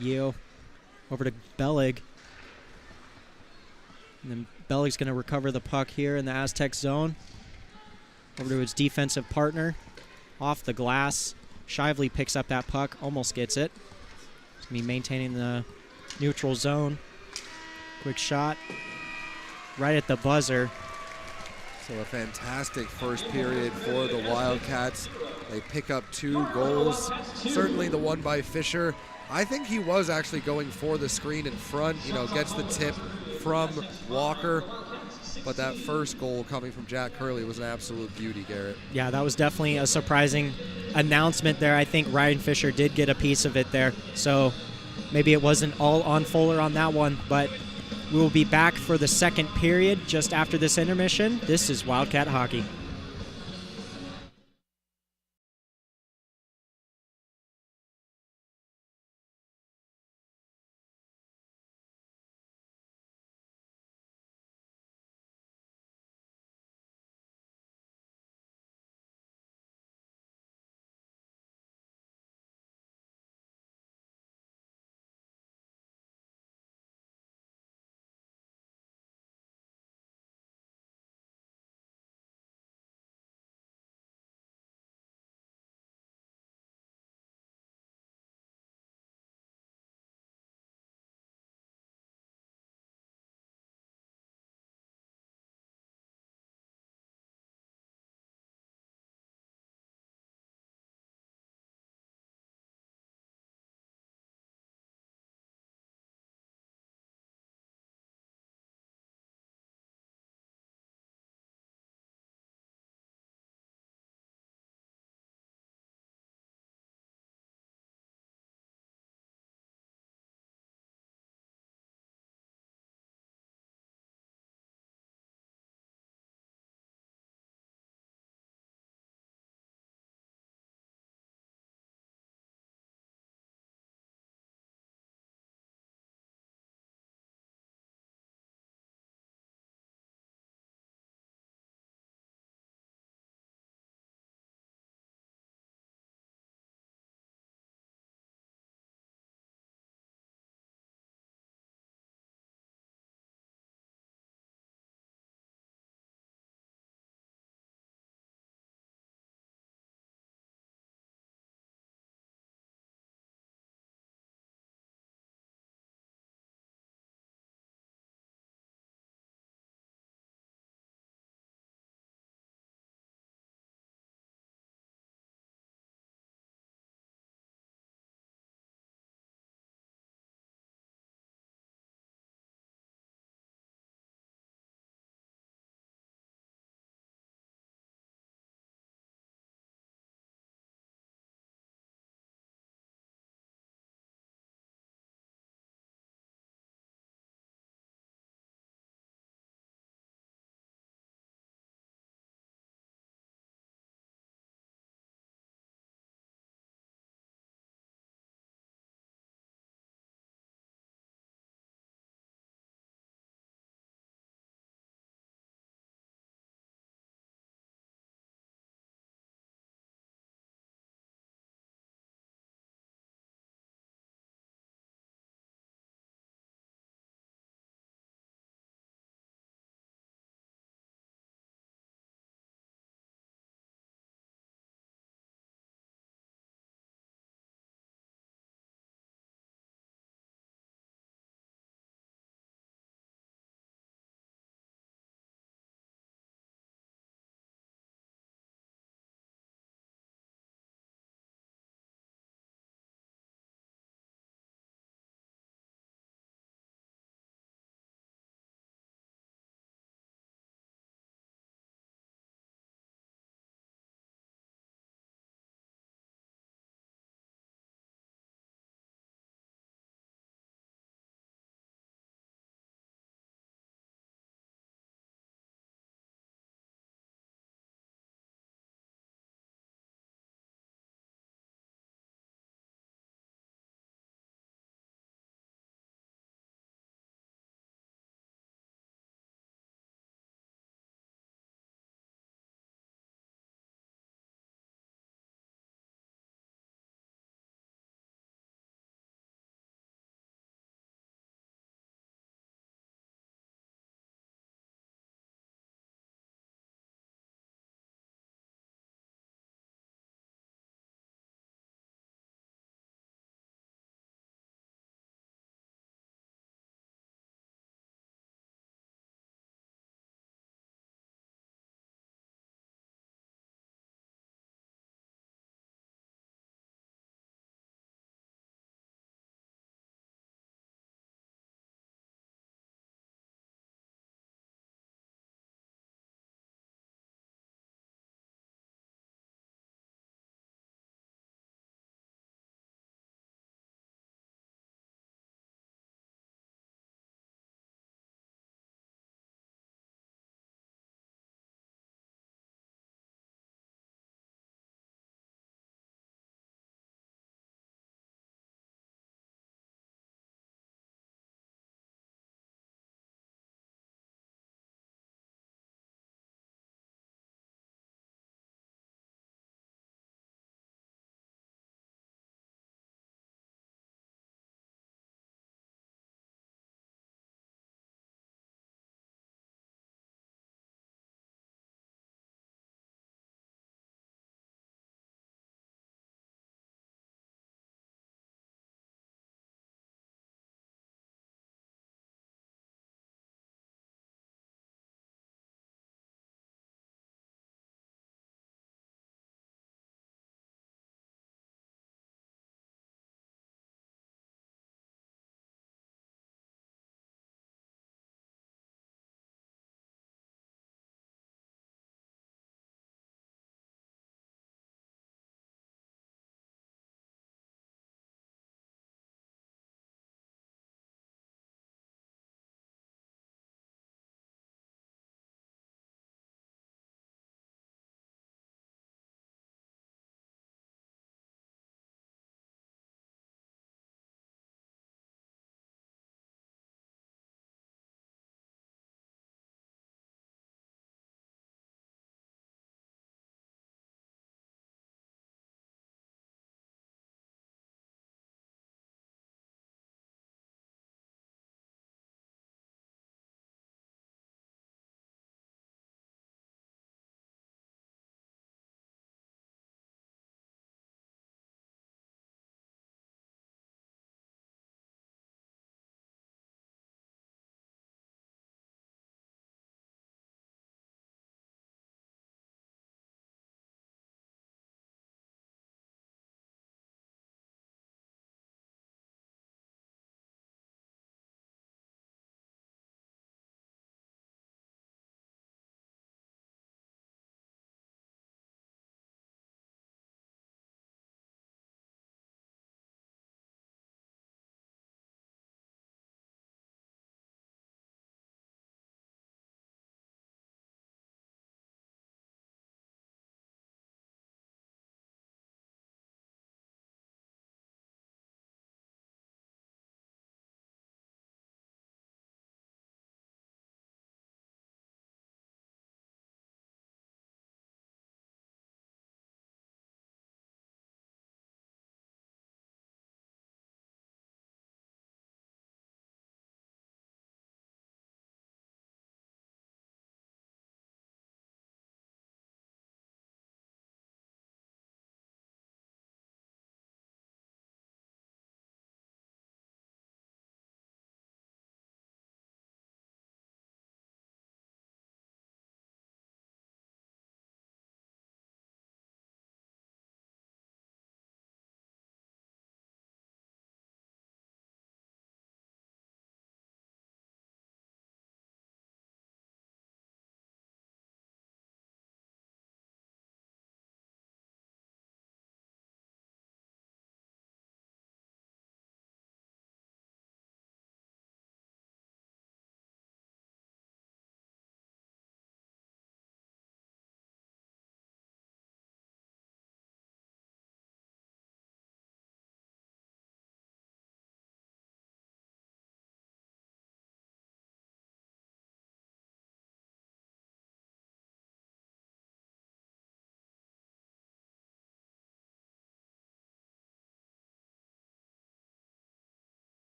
Yeo over to Bellig. And then Bellig's going to recover the puck here in the Aztec zone. Over to his defensive partner. Off the glass. Shively picks up that puck. Almost gets it. He's going to be maintaining the neutral zone. Quick shot. Right at the buzzer. So a fantastic first period for the Wildcats. They pick up 2 goals. Certainly the one by Fisher. I think he was actually going for the screen in front, gets the tip from Walker. But that first goal coming from Jack Curley was an absolute beauty, Garrett. Yeah, that was definitely a surprising announcement there. I think Ryan Fisher did get a piece of it there. So maybe it wasn't all on Fuller on that one, but we will be back for the second period just after this intermission. This is Wildcat Hockey.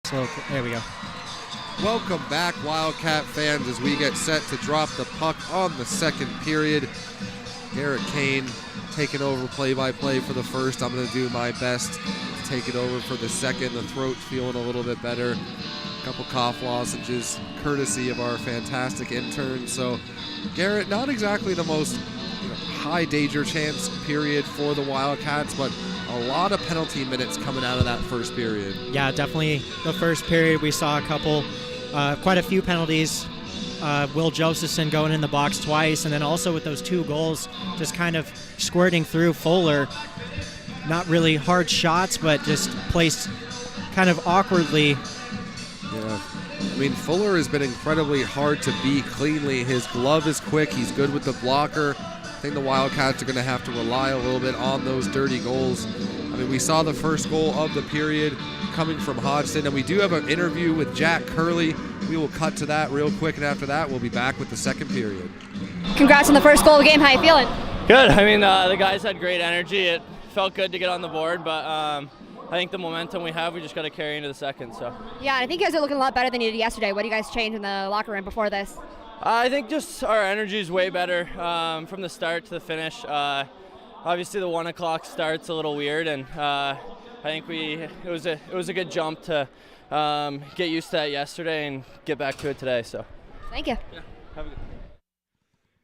So there we go. Welcome back, Wildcat fans, as we get set to drop the puck on the second period. Garrett Kane taking over play-by-play for the first. I'm going to do my best to take it over for the second. The throat feeling a little bit better. A couple cough lozenges, courtesy of our fantastic intern. So, Garrett, not exactly the most high danger chance period for the Wildcats, but a lot of penalty minutes coming out of that first period. Yeah, definitely the first period we saw quite a few penalties. Will Josephson going in the box twice, and then also with those 2 goals just kind of squirting through Fuller. Not really hard shots, but just placed kind of awkwardly. Yeah, I mean, Fuller has been incredibly hard to beat cleanly. His glove is quick. He's good with the blocker. I think the Wildcats are going to have to rely a little bit on those dirty goals. I mean, we saw the first goal of the period coming from Hodgson, and we do have an interview with Jack Curley. We will cut to that real quick, and after that, we'll be back with the second period. Congrats on the first goal of the game. How you feeling? Good. I mean, the guys had great energy. It felt good to get on the board, but I think the momentum we have, we just got to carry into the second. So. Yeah, I think you guys are looking a lot better than you did yesterday. What do you guys change in the locker room before this? I think just our energy is way better from the start to the finish. Obviously, the 1 o'clock start's a little weird, and I think it was a good jump to get used to that yesterday and get back to it today. So. Thank you. Yeah. Have a good.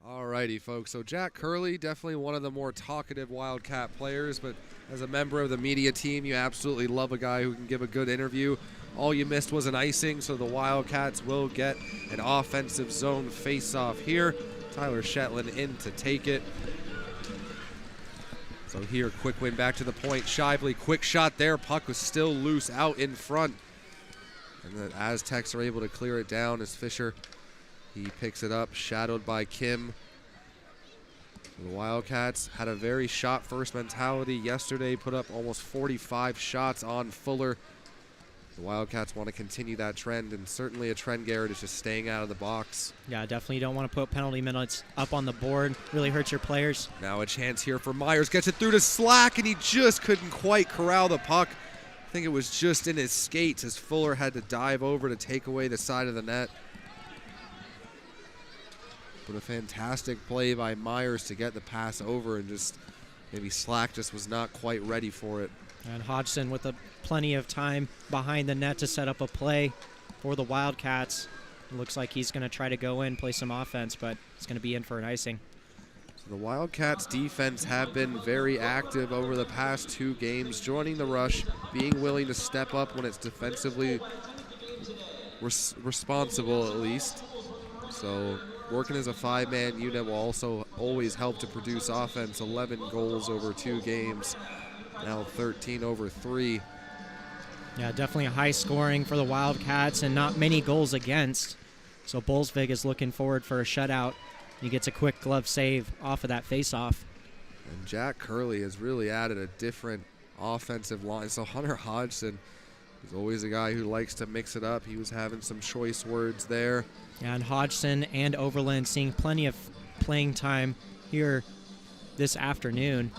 Alrighty, folks. So Jack Curley, definitely one of the more talkative Wildcat players, but as a member of the media team, you absolutely love a guy who can give a good interview. All you missed was an icing, so the Wildcats will get an offensive zone face-off here. Tyler Shetland in to take it. So here, quick win back to the point. Shively, quick shot there. Puck was still loose out in front. And the Aztecs are able to clear it down as Fisher, he picks it up, shadowed by Kim. The Wildcats had a very shot-first mentality yesterday, put up almost 45 shots on Fuller. The Wildcats want to continue that trend, and certainly a trend, Garrett, is just staying out of the box. Yeah, definitely don't want to put penalty minutes up on the board. Really hurts your players. Now a chance here for Myers. Gets it through to Slack, and he just couldn't quite corral the puck. I think it was just in his skates as Fuller had to dive over to take away the side of the net. But a fantastic play by Myers to get the pass over, and just maybe Slack just was not quite ready for it. And Hodgson with plenty of time behind the net to set up a play for the Wildcats. It looks like he's going to try to go in, play some offense, but it's going to be in for an icing. So the Wildcats defense have been very active over the past 2 games, joining the rush, being willing to step up when it's defensively responsible at least. So working as a 5-man unit will also always help to produce offense. 11 goals over 2 games. Now 13 over 3. Yeah, definitely a high scoring for the Wildcats and not many goals against. So Bolsvig is looking forward for a shutout. He gets a quick glove save off of that faceoff. And Jack Curley has really added a different offensive line. So Hunter Hodgson is always a guy who likes to mix it up. He was having some choice words there. Yeah, and Hodgson and Overland seeing plenty of playing time here this afternoon.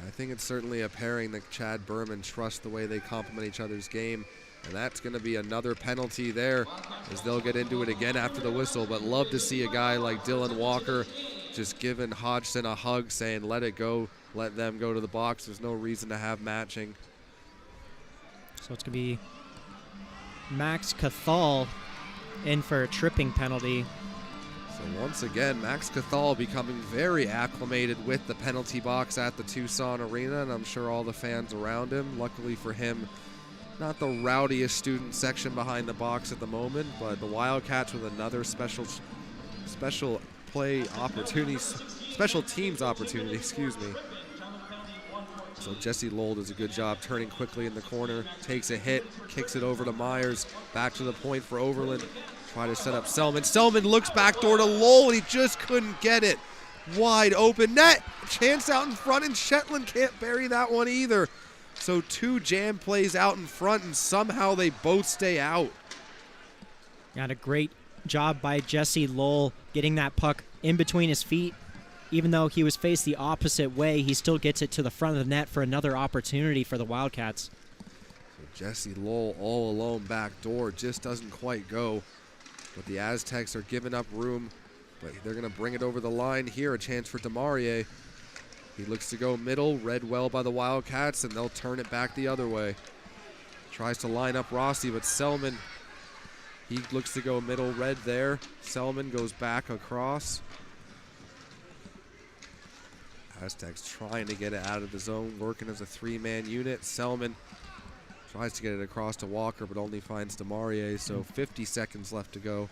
I think it's certainly a pairing that Chad Berman trusts the way they complement each other's game. And that's going to be another penalty there as they'll get into it again after the whistle. But love to see a guy like Dylan Walker just giving Hodgson a hug, saying let it go, let them go to the box. There's no reason to have matching. So it's going to be Max Cathal in for a tripping penalty. So once again, Max Cathal becoming very acclimated with the penalty box at the Tucson Arena, and I'm sure all the fans around him. Luckily for him, not the rowdiest student section behind the box at the moment, but the Wildcats with another special play opportunity, special teams opportunity, excuse me. So Jesse Lowell does a good job turning quickly in the corner, takes a hit, kicks it over to Myers, back to the point for Overland. Try to set up Selman. Selman looks backdoor to Lowell, and he just couldn't get it. Wide open net. Chance out in front, and Shetland can't bury that one either. So 2 jam plays out in front, and somehow they both stay out. Got a great job by Jesse Lowell getting that puck in between his feet. Even though he was faced the opposite way, he still gets it to the front of the net for another opportunity for the Wildcats. Jesse Lowell all alone back door, just doesn't quite go. But the Aztecs are giving up room, but they're going to bring it over the line here. A chance for Demarie. He looks to go middle, read well by the Wildcats, and they'll turn it back the other way. Tries to line up Rossi, but Selman, he looks to go middle, red there. Selman goes back across. Aztecs trying to get it out of the zone, working as a three-man unit. Selman tries to get it across to Walker, but only finds Demarie, so 50 seconds left to go.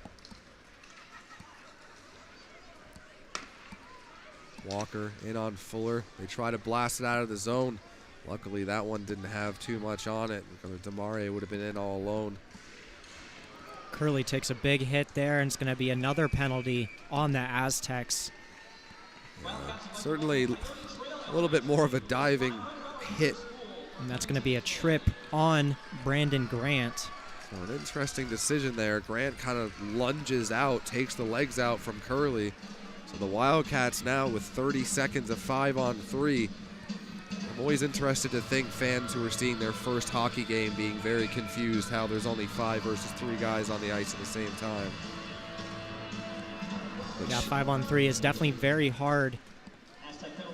Walker in on Fuller. They try to blast it out of the zone. Luckily, that one didn't have too much on it, because Demarie would have been in all alone. Curley takes a big hit there, and it's going to be another penalty on the Aztecs. Certainly a little bit more of a diving hit. And that's going to be a trip on Brandon Grant. So an interesting decision there. Grant kind of lunges out, takes the legs out from Curley. So the Wildcats now with 30 seconds of 5-on-3. I'm always interested to think fans who are seeing their first hockey game being very confused how there's only 5 versus 3 guys on the ice at the same time. Yeah, 5-on-3 is definitely very hard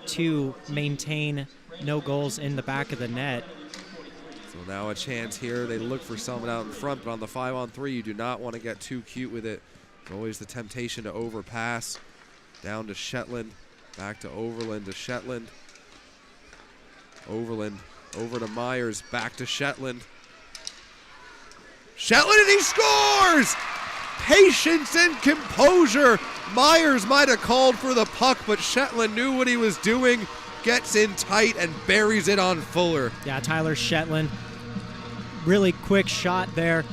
to maintain no goals in the back of the net. So now a chance here. They look for someone out in front, but on the 5-on-3, you do not want to get too cute with it. There's always the temptation to overpass. Down to Shetland, back to Overland to Shetland. Overland over to Myers, back to Shetland. Shetland, and he scores! Patience and composure. Myers might have called for the puck, but Shetland knew what he was doing, gets in tight and buries it on Fuller. Yeah, Tyler Shetland, really quick shot there.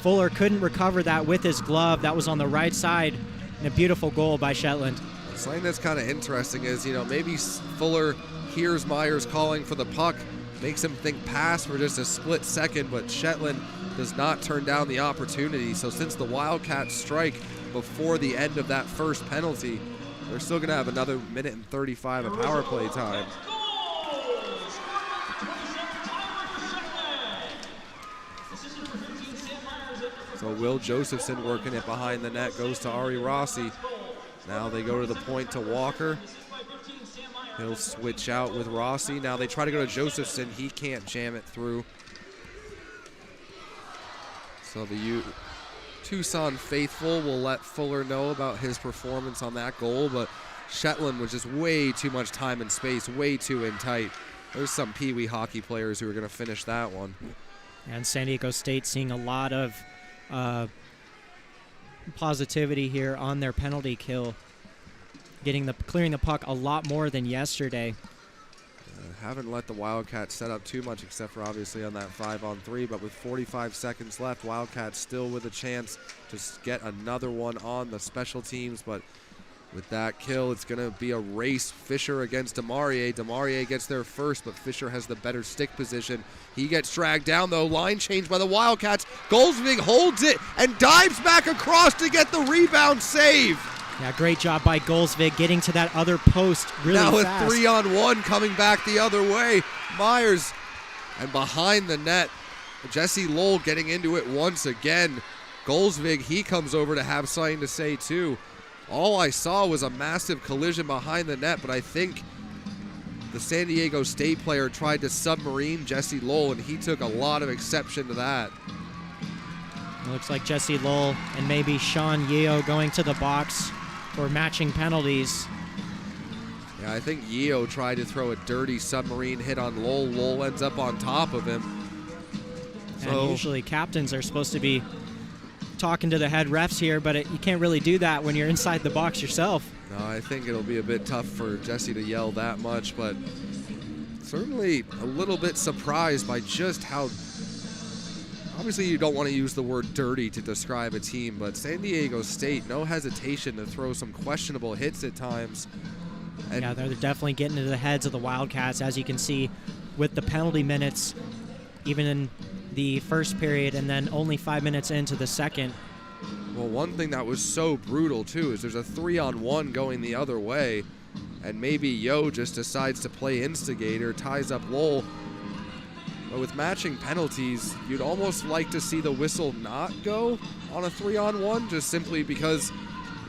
Fuller couldn't recover that with his glove. That was on the right side, and a beautiful goal by Shetland. Something that's kind of interesting is, maybe Fuller hears Myers calling for the puck, makes him think pass for just a split second, but Shetland does not turn down the opportunity. So since the Wildcats strike before the end of that first penalty, they're still going to have another minute and 35 of power play time. So Will Josephson working it behind the net, goes to Ari Rossi. Now they go to the point to Walker. He'll switch out with Rossi. Now they try to go to Josephson. He can't jam it through. So the Tucson faithful will let Fuller know about his performance on that goal, but Shetland was just way too much time and space, way too in tight. There's some Pee-wee hockey players who are going to finish that one. And San Diego State seeing a lot of positivity here on their penalty kill, clearing the puck a lot more than yesterday. Haven't let the Wildcats set up too much, except for obviously on that 5-on-3, but with 45 seconds left, Wildcats still with a chance to get another one on the special teams, but with that kill, it's going to be a race. Fisher against Demarie. Demarie gets there first, but Fisher has the better stick position. He gets dragged down, though. Line change by the Wildcats. Goalsvig holds it and dives back across to get the rebound save. Yeah, great job by Goalsvig getting to that other post really fast. Now a 3-on-1 coming back the other way. Myers, and behind the net, Jesse Lowell getting into it once again. Goalsvig, he comes over to have something to say too. All I saw was a massive collision behind the net, but I think the San Diego State player tried to submarine Jesse Lowell, and he took a lot of exception to that. It looks like Jesse Lowell and maybe Sean Yeo going to the box for matching penalties. Yeah, I think Yeo tried to throw a dirty submarine hit on Lowell. Lowell ends up on top of him. And usually captains are supposed to be talking to the head refs here, but you can't really do that when you're inside the box yourself. No, I think it'll be a bit tough for Jesse to yell that much, but certainly a little bit surprised by just how, obviously you don't want to use the word dirty to describe a team, but San Diego State, no hesitation to throw some questionable hits at times. And yeah, they're definitely getting into the heads of the Wildcats, as you can see with the penalty minutes, even in the first period and then only 5 minutes into the second. Well, one thing that was so brutal too is there's a 3-on-1 going the other way, and maybe Yo just decides to play instigator, ties up Lowell. But with matching penalties, you'd almost like to see the whistle not go on a 3-on-1, just simply because,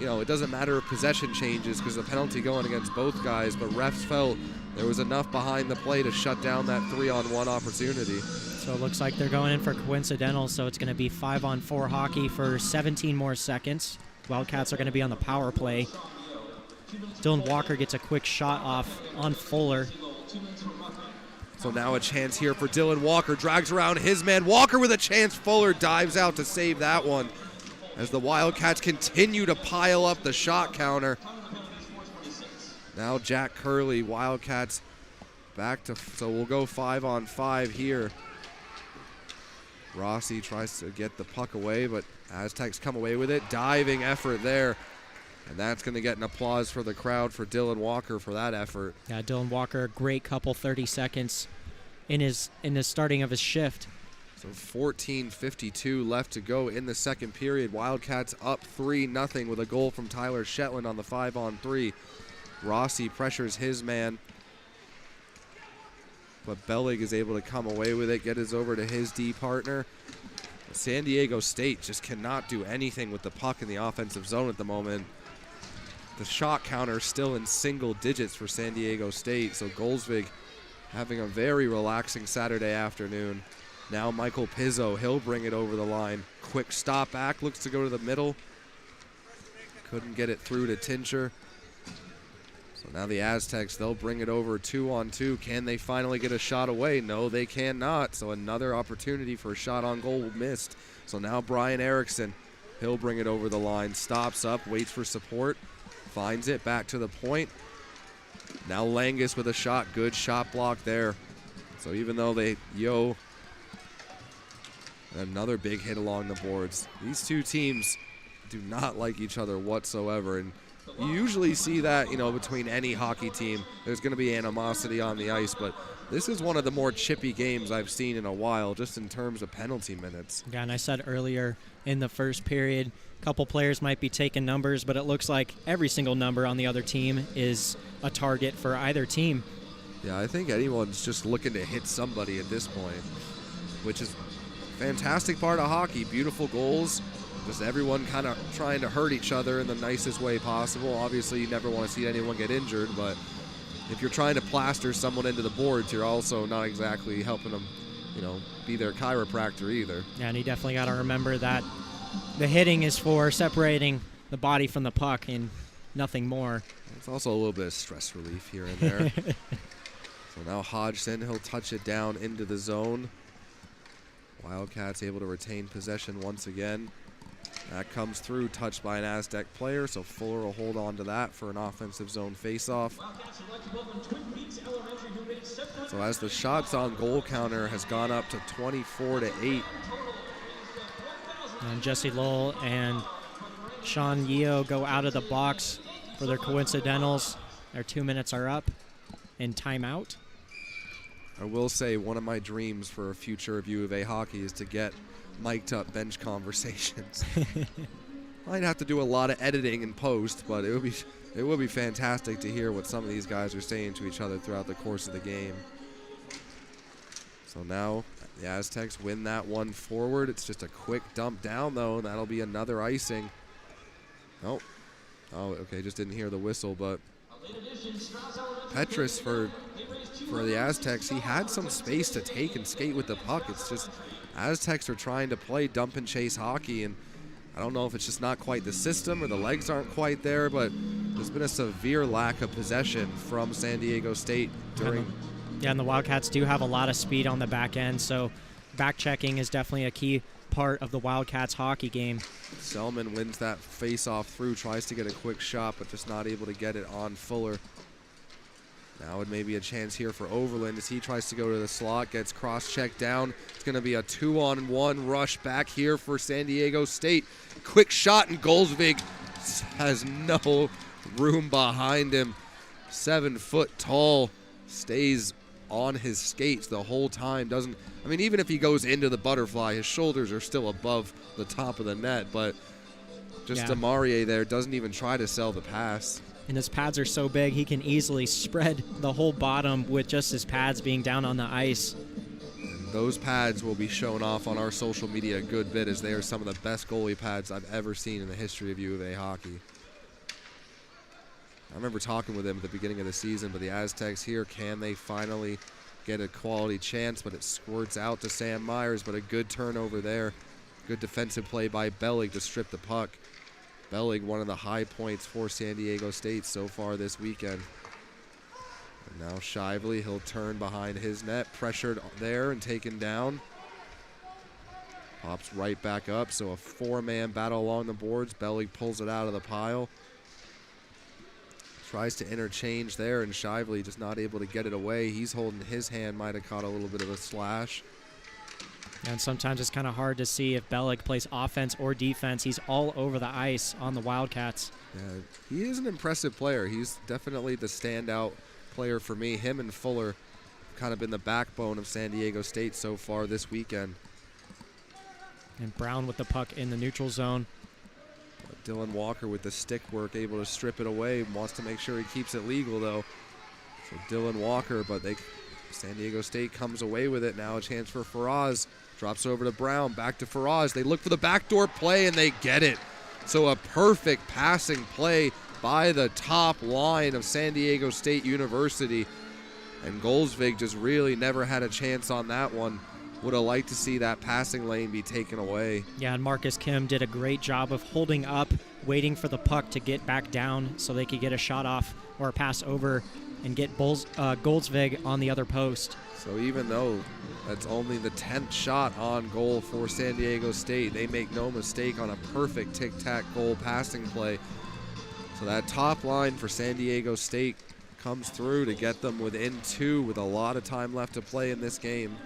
you know, it doesn't matter if possession changes because the penalty going against both guys, but refs felt there was enough behind the play to shut down that 3-on-1 opportunity. So it looks like they're going in for coincidental, so it's going to be 5-on-4 hockey for 17 more seconds. Wildcats are going to be on the power play. Dylan Walker gets a quick shot off on Fuller. So now a chance here for Dylan Walker. Drags around his man. Walker with a chance. Fuller dives out to save that one as the Wildcats continue to pile up the shot counter. Now Jack Curley, Wildcats back to, so we'll go 5-on-5 here. Rossi tries to get the puck away, but Aztecs come away with it. Diving effort there. And that's going to get an applause for the crowd for Dylan Walker for that effort. Yeah, Dylan Walker, a great couple 30 seconds in the starting of his shift. So 14:52 left to go in the second period. Wildcats up 3-0 with a goal from Tyler Shetland on the 5-on-3. Rossi pressures his man, but Bellig is able to come away with it, get us over to his D partner. San Diego State just cannot do anything with the puck in the offensive zone at the moment. The shot counter still in single digits for San Diego State, so Golsvig having a very relaxing Saturday afternoon. Now Michael Pizzo, he'll bring it over the line. Quick stop back, looks to go to the middle. Couldn't get it through to Tincher. So now the Aztecs, they'll bring it over 2-on-2. Can they finally get a shot away? No, they cannot. So another opportunity for a shot on goal missed. So now Brian Erickson, he'll bring it over the line. Stops up, waits for support. Finds it back to the point. Now Langus with a shot. Good shot block there. So even though another big hit along the boards. These two teams do not like each other whatsoever. And you usually see that, between any hockey team. There's going to be animosity on the ice. But this is one of the more chippy games I've seen in a while, just in terms of penalty minutes. Yeah, and I said earlier in the first period, a couple players might be taking numbers, but it looks like every single number on the other team is a target for either team. Yeah, I think anyone's just looking to hit somebody at this point, which is a fantastic part of hockey. Beautiful goals, just everyone kind of trying to hurt each other in the nicest way possible. Obviously, you never want to see anyone get injured, but if you're trying to plaster someone into the boards, you're also not exactly helping them, be their chiropractor either. Yeah, and you definitely got to remember that the hitting is for separating the body from the puck and nothing more. It's also a little bit of stress relief here and there. So now Hodgson, he'll touch it down into the zone. Wildcats able to retain possession once again. That comes through, touched by an Aztec player, so Fuller will hold on to that for an offensive zone faceoff. So as the shots on goal counter has gone up to 24-8. And Jesse Lowell and Sean Yeo go out of the box for their coincidentals. Their 2 minutes are up in timeout. I will say one of my dreams for a future of U of A hockey is to get mic'd up bench conversations. Might have to do a lot of editing and post, but it would be fantastic to hear what some of these guys are saying to each other throughout the course of the game. So now the Aztecs win that one forward. It's just a quick dump down, though, and that'll be another icing. Oh, okay, just didn't hear the whistle, but Petrus for the Aztecs, he had some space to take and skate with the puck. It's just Aztecs are trying to play dump and chase hockey, and I don't know if it's just not quite the system or the legs aren't quite there, but there's been a severe lack of possession from San Diego State during. Yeah, and the Wildcats do have a lot of speed on the back end, so back checking is definitely a key part of the Wildcats hockey game. Selman wins that face-off through, tries to get a quick shot, but just not able to get it on Fuller. Now it may be a chance here for Overland as he tries to go to the slot, gets cross-checked down. It's going to be a 2-on-1 rush back here for San Diego State. Quick shot, and Golsvig has no room behind him. 7 foot tall, stays on his skates the whole time. Even if he goes into the butterfly, his shoulders are still above the top of the net, but just Demarie there doesn't even try to sell the pass. And his pads are so big, he can easily spread the whole bottom with just his pads being down on the ice. And those pads will be shown off on our social media a good bit, as they are some of the best goalie pads I've ever seen in the history of U of A hockey. I remember talking with him at the beginning of the season, but the Aztecs here, can they finally get a quality chance? But it squirts out to Sam Myers, but a good turnover there. Good defensive play by Bellig to strip the puck. Bellig, one of the high points for San Diego State so far this weekend. And now Shively, he'll turn behind his net, pressured there and taken down. Pops right back up, so a four-man battle along the boards. Bellig pulls it out of the pile. Tries to interchange there, and Shively just not able to get it away. He's holding his hand, might have caught a little bit of a slash. And sometimes it's kind of hard to see if Bellig plays offense or defense. He's all over the ice on the Wildcats. Yeah, he is an impressive player. He's definitely the standout player for me. Him and Fuller have kind of been the backbone of San Diego State so far this weekend. And Brown with the puck in the neutral zone. Dylan Walker with the stick work, able to strip it away. Wants to make sure he keeps it legal, though. So Dylan Walker, but San Diego State comes away with it. Now a chance for Faraz. Drops over to Brown, back to Faraz. They look for the backdoor play, and they get it. So a perfect passing play by the top line of San Diego State University. And Golsvig just really never had a chance on that one. Would have liked to see that passing lane be taken away. Yeah, and Marcus Kim did a great job of holding up, waiting for the puck to get back down so they could get a shot off or a pass over and get Goldsvig on the other post. So even though that's only the 10th shot on goal for San Diego State, they make no mistake on a perfect tic-tac goal passing play. So that top line for San Diego State comes through to get them within 2 with a lot of time left to play in this game.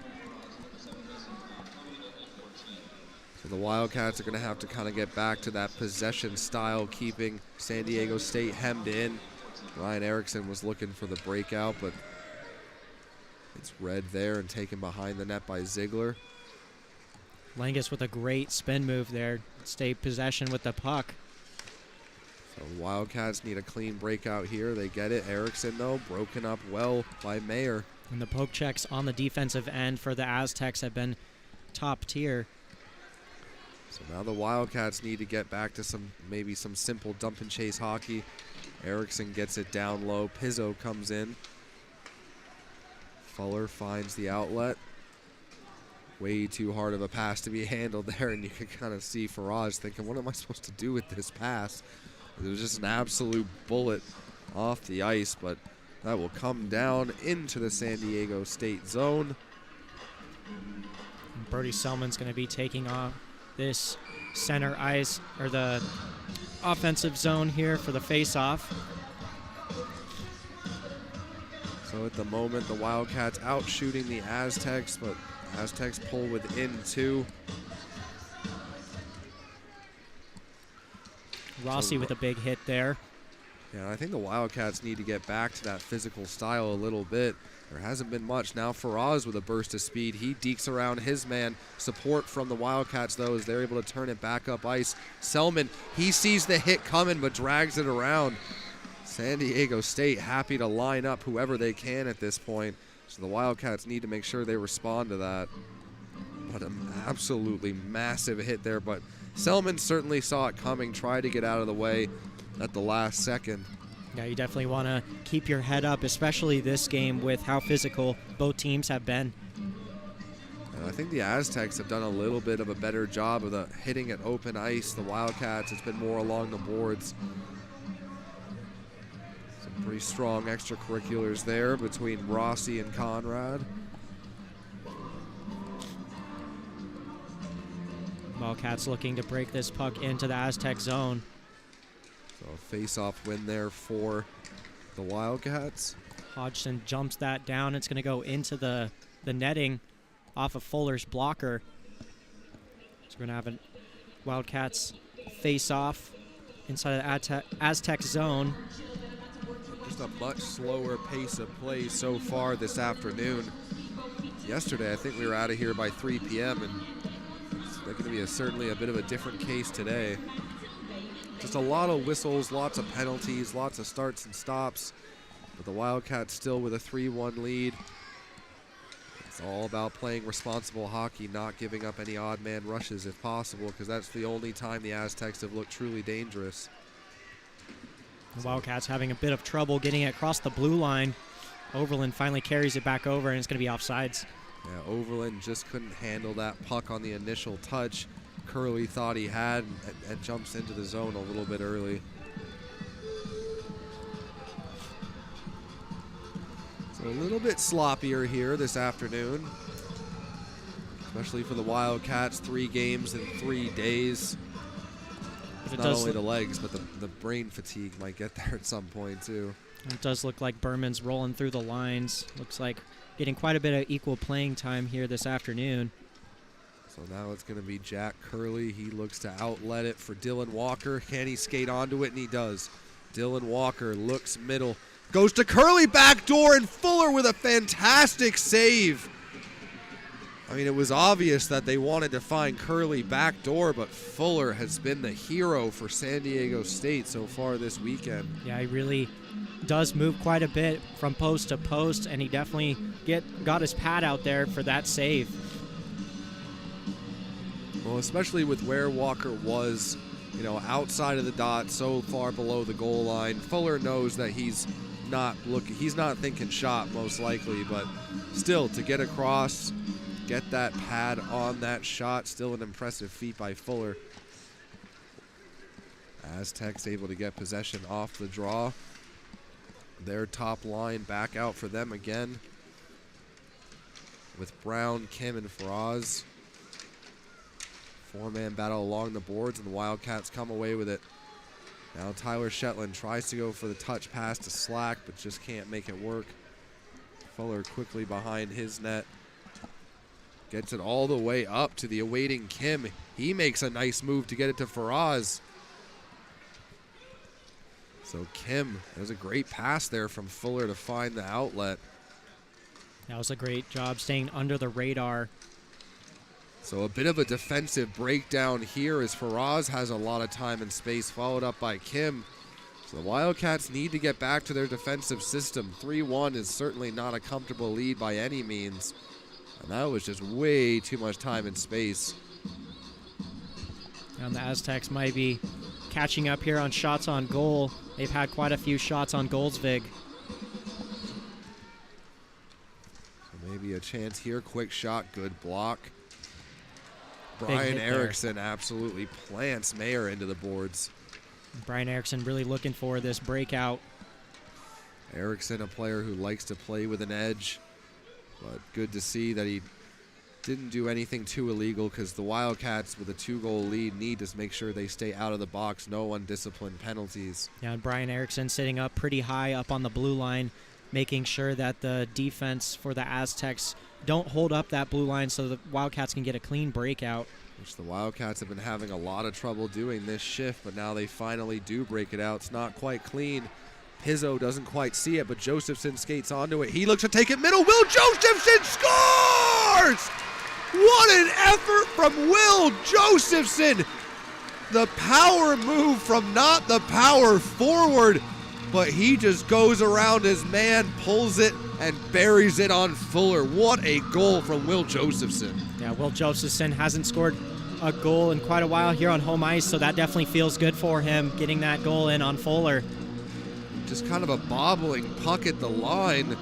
So the Wildcats are going to have to kind of get back to that possession style, keeping San Diego State hemmed in. Ryan Erickson was looking for the breakout, but it's read there and taken behind the net by Ziegler. Langus with a great spin move there. Stay possession with the puck. So the Wildcats need a clean breakout here. They get it. Erickson, though, broken up well by Mayer. And the poke checks on the defensive end for the Aztecs have been top tier. So now the Wildcats need to get back to maybe some simple dump and chase hockey. Erickson gets it down low. Pizzo comes in. Fuller finds the outlet. Way too hard of a pass to be handled there, and you can kind of see Faraz thinking, what am I supposed to do with this pass? It was just an absolute bullet off the ice, but that will come down into the San Diego State zone. And Brody Selman's going to be taking on this center ice, or the offensive zone here for the face-off. So at the moment, the Wildcats out shooting the Aztecs, but Aztecs pull within 2. Rossi with a big hit there. Yeah, I think the Wildcats need to get back to that physical style a little bit. There hasn't been much. Now Faraz with a burst of speed. He dekes around his man. Support from the Wildcats, though, as they're able to turn it back up ice. Selman, he sees the hit coming but drags it around. San Diego State happy to line up whoever they can at this point. So the Wildcats need to make sure they respond to that. But an absolutely massive hit there. But Selman certainly saw it coming, tried to get out of the way at the last second. Yeah, you definitely want to keep your head up, especially this game with how physical both teams have been. And I think the Aztecs have done a little bit of a better job of hitting at open ice. The Wildcats, it's been more along the boards. Some pretty strong extracurriculars there between Rossi and Conrad. Wildcats looking to break this puck into the Aztec zone. So a face-off win there for the Wildcats. Hodgson jumps that down. It's going to go into the netting off of Fuller's blocker. So we're going to have a Wildcats face-off inside of the Aztec zone. Just a much slower pace of play so far this afternoon. Yesterday, I think we were out of here by 3 p.m., and it's going to be certainly a bit of a different case today. Just a lot of whistles, lots of penalties, lots of starts and stops. But the Wildcats still with a 3-1 lead. It's all about playing responsible hockey, not giving up any odd man rushes if possible, because that's the only time the Aztecs have looked truly dangerous. The Wildcats having a bit of trouble getting it across the blue line. Overland finally carries it back over, and it's going to be offsides. Yeah, Overland just couldn't handle that puck on the initial touch. Curley thought he had and jumps into the zone a little bit early. So a little bit sloppier here this afternoon, especially for the Wildcats. 3 games in 3 days. It's not only the legs, but the brain fatigue might get there at some point too. It does look like Berman's rolling through the lines. Looks like getting quite a bit of equal playing time here this afternoon. So now it's going to be Jack Curley. He looks to outlet it for Dylan Walker. Can he skate onto it? And he does. Dylan Walker looks middle. Goes to Curley, backdoor, and Fuller with a fantastic save. I mean, it was obvious that they wanted to find Curley backdoor, but Fuller has been the hero for San Diego State so far this weekend. Yeah, he really does move quite a bit from post to post, and he definitely got his pad out there for that save. Well, especially with where Walker was, you know, outside of the dot, so far below the goal line. Fuller knows that he's not thinking shot most likely, but still to get across, get that pad on that shot, still an impressive feat by Fuller. Aztecs able to get possession off the draw. Their top line back out for them again with Brown, Kim, and Faraz. 4-man battle along the boards, and the Wildcats come away with it. Now Tyler Shetland tries to go for the touch pass to Slack, but just can't make it work. Fuller quickly behind his net. Gets it all the way up to the awaiting Kim. He makes a nice move to get it to Faraz. So Kim, there's a great pass there from Fuller to find the outlet. That was a great job staying under the radar. So a bit of a defensive breakdown here as Faraz has a lot of time and space, followed up by Kim. So the Wildcats need to get back to their defensive system. 3-1 is certainly not a comfortable lead by any means. And that was just way too much time and space. And the Aztecs might be catching up here on shots on goal. They've had quite a few shots on goals, Vig. So maybe a chance here. Quick shot, good block. Brian Erickson absolutely plants Mayer into the boards. Brian Erickson really looking for this breakout. Erickson, a player who likes to play with an edge, but good to see that he didn't do anything too illegal, because the Wildcats with a 2-goal lead need to make sure they stay out of the box, no undisciplined penalties. Yeah, and Brian Erickson sitting up pretty high up on the blue line, making sure that the defense for the Aztecs don't hold up that blue line so the Wildcats can get a clean breakout. Which the Wildcats have been having a lot of trouble doing this shift, but now they finally do break it out. It's not quite clean. Pizzo doesn't quite see it, but Josephson skates onto it. He looks to take it middle. Will Josephson scores! What an effort from Will Josephson! The power move from not the power forward, but he just goes around his man, pulls it, and buries it on Fuller. What a goal from Will Josephson. Yeah, Will Josephson hasn't scored a goal in quite a while here on home ice, so that definitely feels good for him, getting that goal in on Fuller. Just kind of a bobbling puck at the line.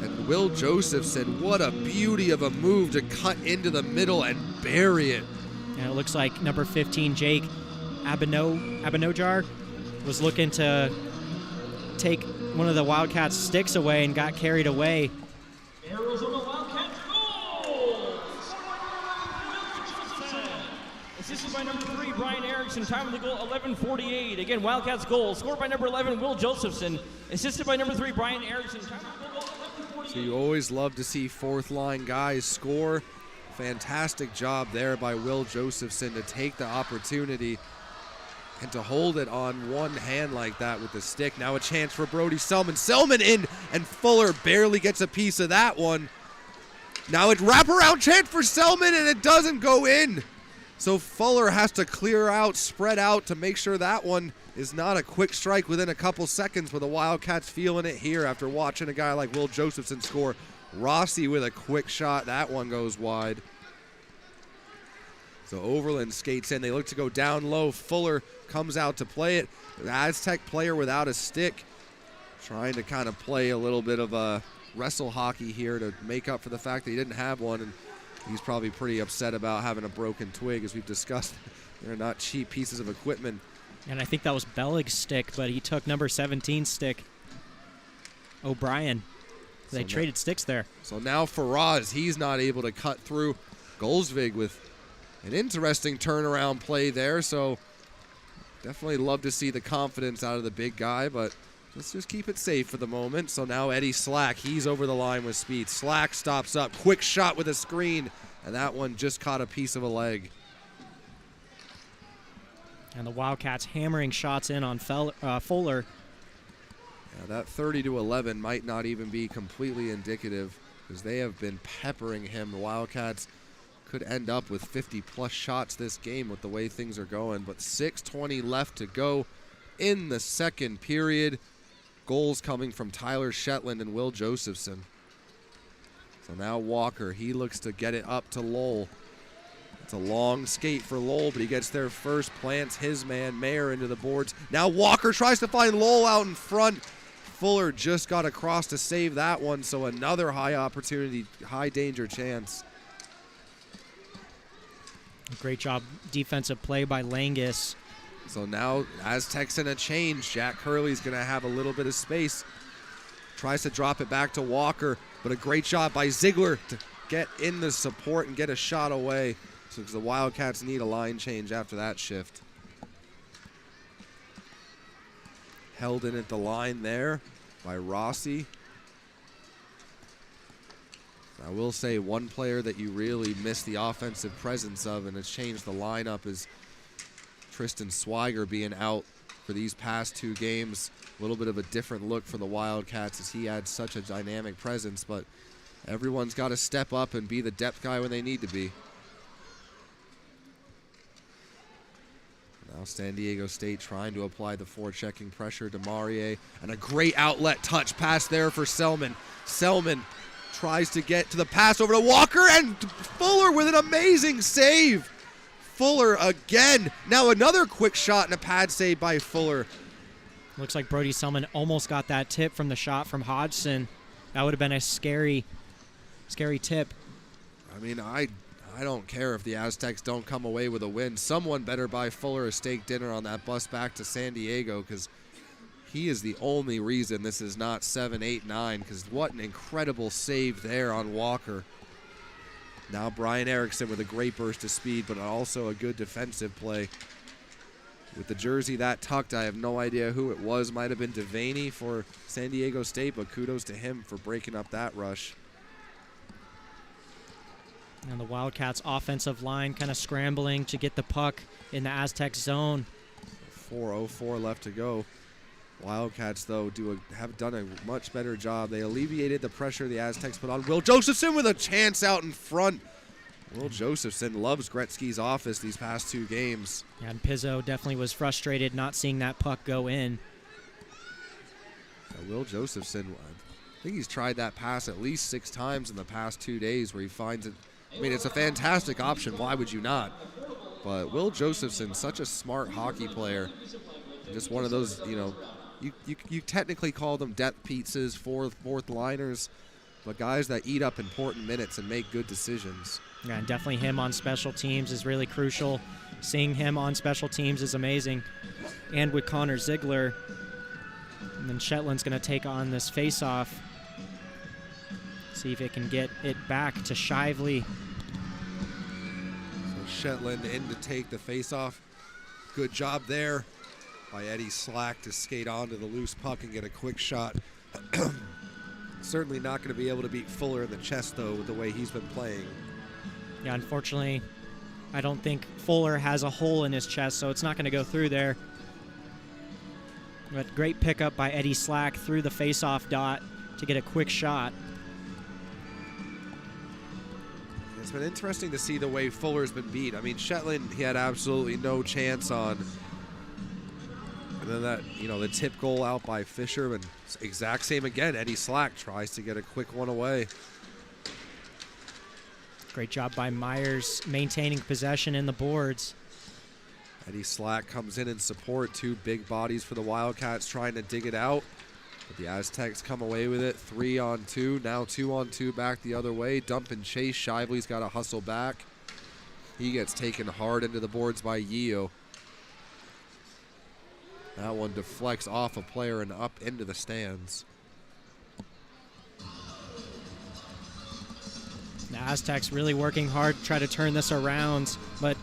And Will Josephson, what a beauty of a move to cut into the middle and bury it. And it looks like number 15, Jake Abinojar, was looking to take one of the Wildcats' sticks away and got carried away. Arizona Wildcats goal! Assisted by number 3, Brian Erickson. Time of the goal, 11:48. Again, Wildcats goal. Scored by number 11, Will Josephson. Assisted by number 3, Brian Erickson. Time of the goal, 11:48. So you always love to see fourth-line guys score. Fantastic job there by Will Josephson to take the opportunity and to hold it on one hand like that with the stick. Now a chance for Brody Selman. Selman in, and Fuller barely gets a piece of that one. Now it's wraparound chance for Selman, and it doesn't go in. So Fuller has to clear out, spread out to make sure that one is not a quick strike within a couple seconds, but the Wildcats feeling it here after watching a guy like Will Josephson score Rossi with a quick shot. That one goes wide. So Overland skates in. They look to go down low. Fuller comes out to play it. The Aztec player without a stick, trying to kind of play a little bit of a wrestle hockey here to make up for the fact that he didn't have one. And he's probably pretty upset about having a broken twig, as we've discussed. They're not cheap pieces of equipment. And I think that was Bellig's stick, but he took number 17's stick. O'Brien. They traded sticks there. So now Faraz, he's not able to cut through. Golsvig with an interesting turnaround play there. So definitely love to see the confidence out of the big guy, but let's just keep it safe for the moment. So now Eddie Slack, he's over the line with speed. Slack stops up, quick shot with a screen, and that one just caught a piece of a leg. And the Wildcats hammering shots in on Fuller. Yeah, that 30-11 might not even be completely indicative, because they have been peppering him. The Wildcats could end up with 50-plus shots this game with the way things are going, but 6:20 left to go in the second period. Goals coming from Tyler Shetland and Will Josephson. So now Walker, he looks to get it up to Lowell. It's a long skate for Lowell, but he gets there first, plants his man, Mayer, into the boards. Now Walker tries to find Lowell out in front. Fuller just got across to save that one, so another high opportunity, high danger chance. Great job defensive play by Langus. So now Aztecs in a change. Jack Curley's going to have a little bit of space. Tries to drop it back to Walker, but a great shot by Ziegler to get in the support and get a shot away. So the Wildcats need a line change after that shift. Held in at the line there by Rossi. I will say one player that you really miss the offensive presence of, and it's changed the lineup, is Tristan Swiger being out for these past two games. A little bit of a different look for the Wildcats as he had such a dynamic presence, but everyone's got to step up and be the depth guy when they need to be. Now San Diego State trying to apply the forechecking pressure to Maurier, and a great outlet touch pass there for Selman. Selman tries to get to the pass over to Walker, and Fuller with an amazing save. Fuller again. Now another quick shot and a pad save by Fuller. Looks like Brody Selman almost got that tip from the shot from Hodgson. That would have been a scary tip. I mean, I don't care if the Aztecs don't come away with a win. Someone better buy Fuller a steak dinner on that bus back to San Diego, because he is the only reason this is not 7-8-9, because what an incredible save there on Walker. Now Brian Erickson with a great burst of speed, but also a good defensive play. With the jersey that tucked, I have no idea who it was. Might have been Devaney for San Diego State, but kudos to him for breaking up that rush. And the Wildcats offensive line kind of scrambling to get the puck in the Aztec zone. 4:04 left to go. Wildcats, though, have done a much better job. They alleviated the pressure the Aztecs put on. Will Josephson with a chance out in front. Will Josephson loves Gretzky's office these past two games. Yeah, and Pizzo definitely was frustrated not seeing that puck go in. Will Josephson, I think he's tried that pass at least 6 times in the past 2 days where he finds it. I mean, it's a fantastic option. Why would you not? But Will Josephson, such a smart hockey player. Just one of those, you technically call them depth pizzas, fourth liners, but guys that eat up important minutes and make good decisions. Yeah, and definitely him on special teams is really crucial. Seeing him on special teams is amazing. And with Connor Ziegler, and then Shetland's going to take on this face-off. See if it can get it back to Shively. So Shetland in to take the face-off. Good job there by Eddie Slack to skate onto the loose puck and get a quick shot. Certainly not going to be able to beat Fuller in the chest, though, with the way he's been playing. Yeah, unfortunately, I don't think Fuller has a hole in his chest, so it's not going to go through there. But great pickup by Eddie Slack through the face-off dot to get a quick shot. It's been interesting to see the way Fuller's been beat. I mean, Shetland, he had absolutely no chance on. And then that, the tip goal out by Fisher, and exact same again. Eddie Slack tries to get a quick one away. Great job by Myers maintaining possession in the boards. Eddie Slack comes in support. 2 big bodies for the Wildcats trying to dig it out. But the Aztecs come away with it. 3-on-2. Now 2-on-2 back the other way. Dump and chase. Shively's got to hustle back. He gets taken hard into the boards by Yeo. That one deflects off a player and up into the stands. The Aztecs really working hard to try to turn this around, but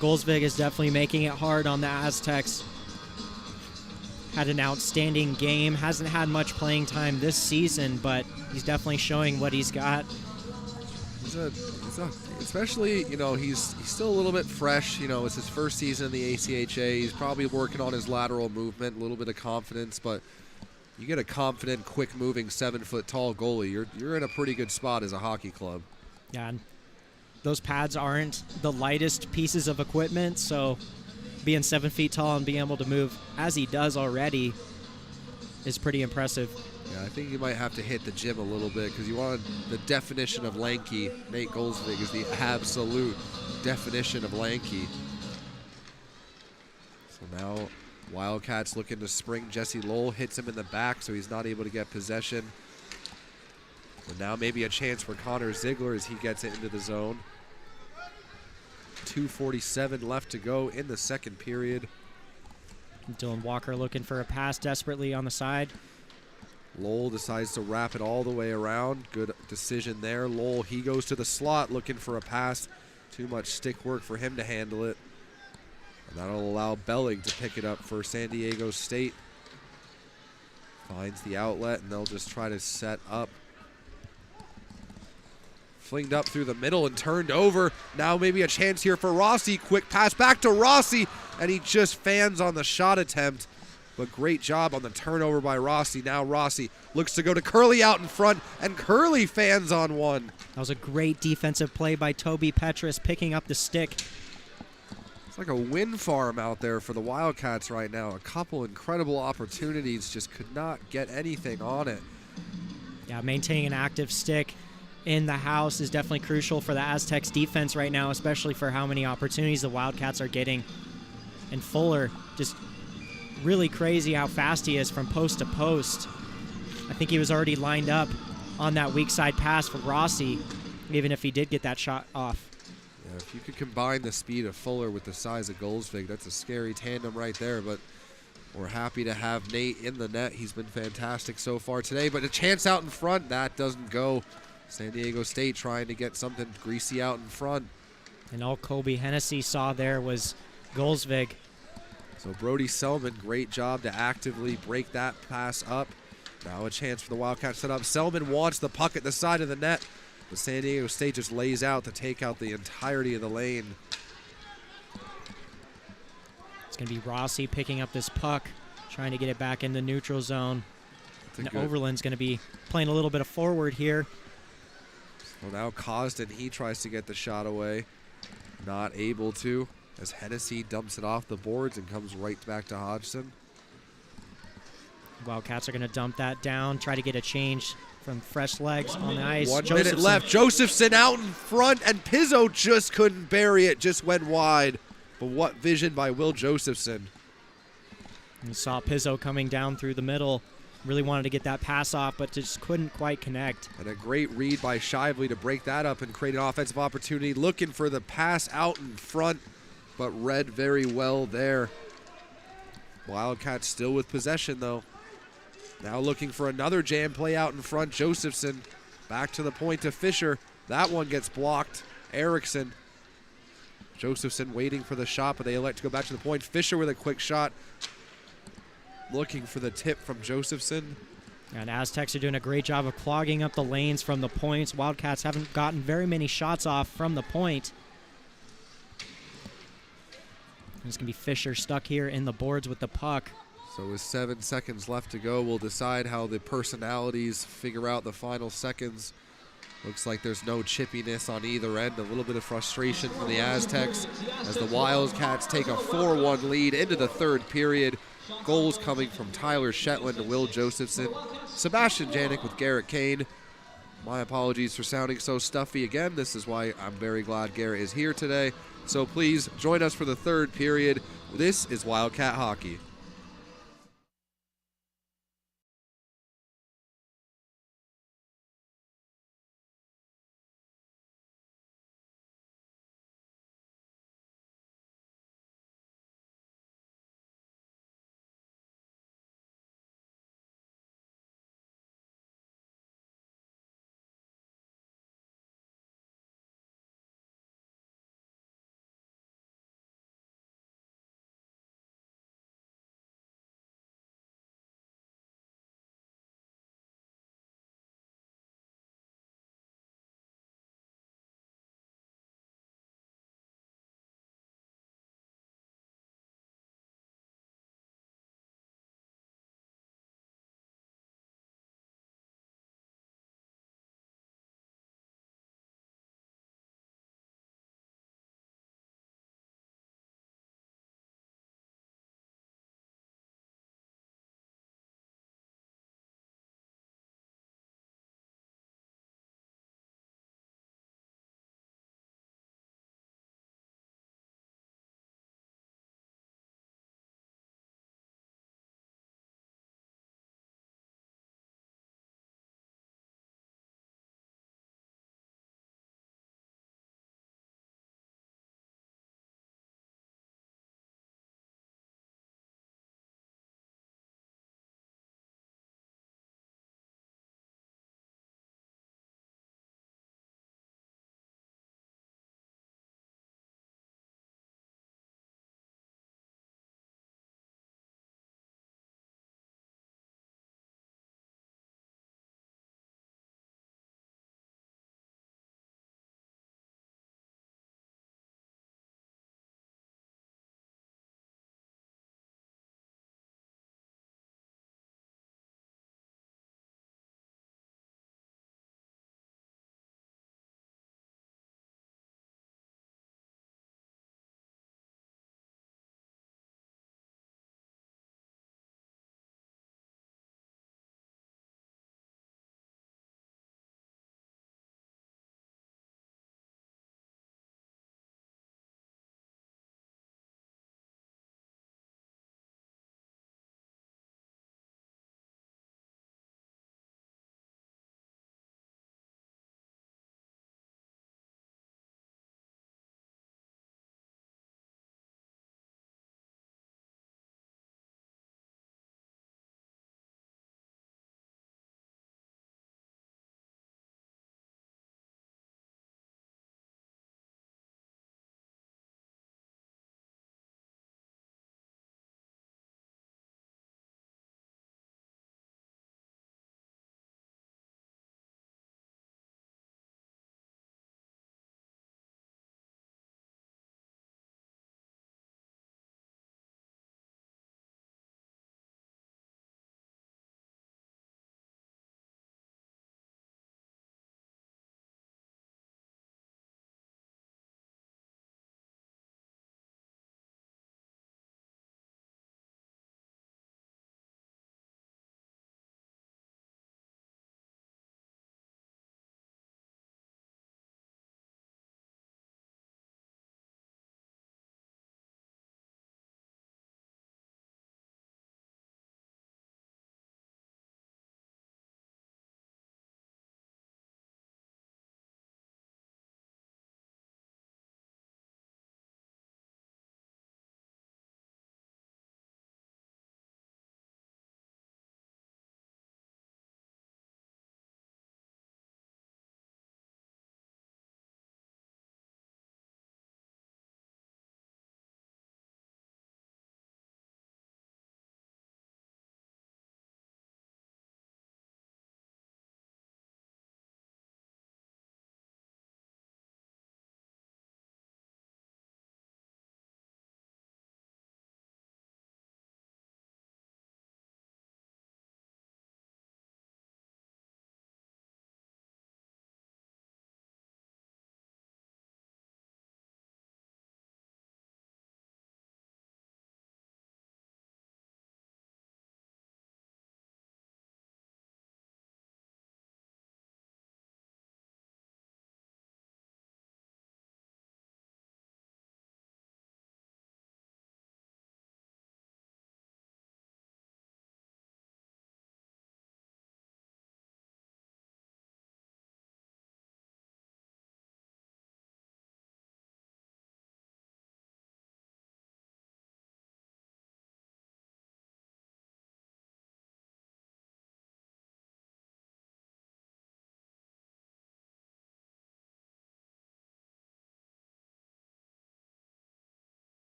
Golsvig is definitely making it hard on the Aztecs. Had an outstanding game. Hasn't had much playing time this season, but he's definitely showing what he's got. Especially, he's still a little bit fresh. It's his first season in the ACHA. He's probably working on his lateral movement, a little bit of confidence, but you get a confident, quick-moving, 7-foot-tall goalie, you're in a pretty good spot as a hockey club. Yeah, and those pads aren't the lightest pieces of equipment, so being 7 feet tall and being able to move as he does already is pretty impressive. Yeah, I think you might have to hit the gym a little bit because you want the definition of lanky. Nate Golsvig is the absolute definition of lanky. So now Wildcats looking to spring. Jesse Lowell hits him in the back, so he's not able to get possession. And now maybe a chance for Connor Ziegler as he gets it into the zone. 2:47 left to go in the second period. Dylan Walker looking for a pass desperately on the side. Lowell decides to wrap it all the way around. Good decision there. Lowell, he goes to the slot looking for a pass. Too much stick work for him to handle it. And that'll allow Belling to pick it up for San Diego State. Finds the outlet, and they'll just try to set up. Flinged up through the middle and turned over. Now maybe a chance here for Rossi. Quick pass back to Rossi, and he just fans on the shot attempt. But great job on the turnover by Rossi. Now Rossi looks to go to Curley out in front, and Curley fans on one. That was a great defensive play by Toby Petrus picking up the stick. It's like a wind farm out there for the Wildcats right now. A couple incredible opportunities, just could not get anything on it. Yeah, maintaining an active stick in the house is definitely crucial for the Aztecs defense right now, especially for how many opportunities the Wildcats are getting. And Fuller, just really crazy how fast he is from post to post. I think he was already lined up on that weak side pass for Rossi, even if he did get that shot off. Yeah, if you could combine the speed of Fuller with the size of Golsvig, that's a scary tandem right there, but we're happy to have Nate in the net. He's been fantastic so far today, but a chance out in front, that doesn't go. San Diego State trying to get something greasy out in front. And all Colby Hennessy saw there was Golsvig. So Brody Selman, great job to actively break that pass up. Now a chance for the Wildcats set up. Selman wants the puck at the side of the net, but San Diego State just lays out to take out the entirety of the lane. It's going to be Rossi picking up this puck, trying to get it back in the neutral zone. And Overland's going to be playing a little bit of forward here. Well, now Cosden, he tries to get the shot away. Not able to, as Hennessy dumps it off the boards and comes right back to Hodgson. Wildcats are going to dump that down, try to get a change from fresh legs on the ice. 1 minute left. Josephson out in front, and Pizzo just couldn't bury it, just went wide. But what vision by Will Josephson. You saw Pizzo coming down through the middle. Really wanted to get that pass off, but just couldn't quite connect. And a great read by Shively to break that up and create an offensive opportunity. Looking for the pass out in front, but read very well there. Wildcats still with possession, though. Now looking for another jam play out in front. Josephson back to the point to Fisher. That one gets blocked. Erickson. Josephson waiting for the shot, but they elect to go back to the point. Fisher with a quick shot. Looking for the tip from Josephson. And Aztecs are doing a great job of clogging up the lanes from the points. Wildcats haven't gotten very many shots off from the point. It's going to be Fisher stuck here in the boards with the puck. So with 7 seconds left to go, we'll decide how the personalities figure out the final seconds. Looks like there's no chippiness on either end. A little bit of frustration from the Aztecs as the Wildcats take a 4-1 lead into the third period. Goals coming from Tyler Shetland to Will Josephson. Sebastian Janik with Garrett Kane. My apologies for sounding so stuffy again. This is why I'm very glad Garrett is here today. So please join us for the third period. This is Wildcat Hockey.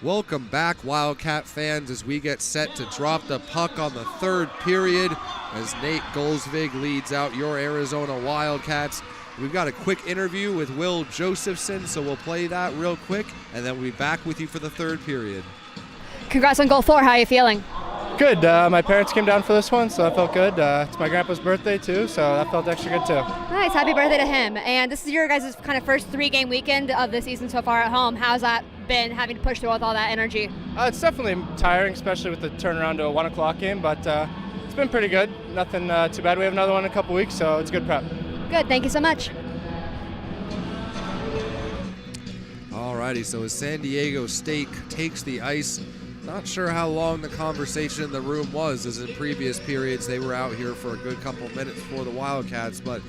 Welcome back, Wildcat fans, as we get set to drop the puck on the third period as Nate Golsvig leads out your Arizona Wildcats. We've got a quick interview with Will Josephson, so we'll play that real quick, and then we'll be back with you for the third period. Congrats on goal 4. How are you feeling? Good. My parents came down for this one, so that felt good. It's my grandpa's birthday, too, so that felt extra good, too. Nice. Happy birthday to him. And this is your guys' kind of first 3-game weekend of the season so far at home. How's that been, having to push through with all that energy? It's definitely tiring, especially with the turnaround to a 1 o'clock game, but it's been pretty good. Nothing too bad. We have another one in a couple weeks, so it's good prep. Good. Thank you so much. Alrighty, so as San Diego State takes the ice, not sure how long the conversation in the room was, as in previous periods they were out here for a good couple minutes for the Wildcats, but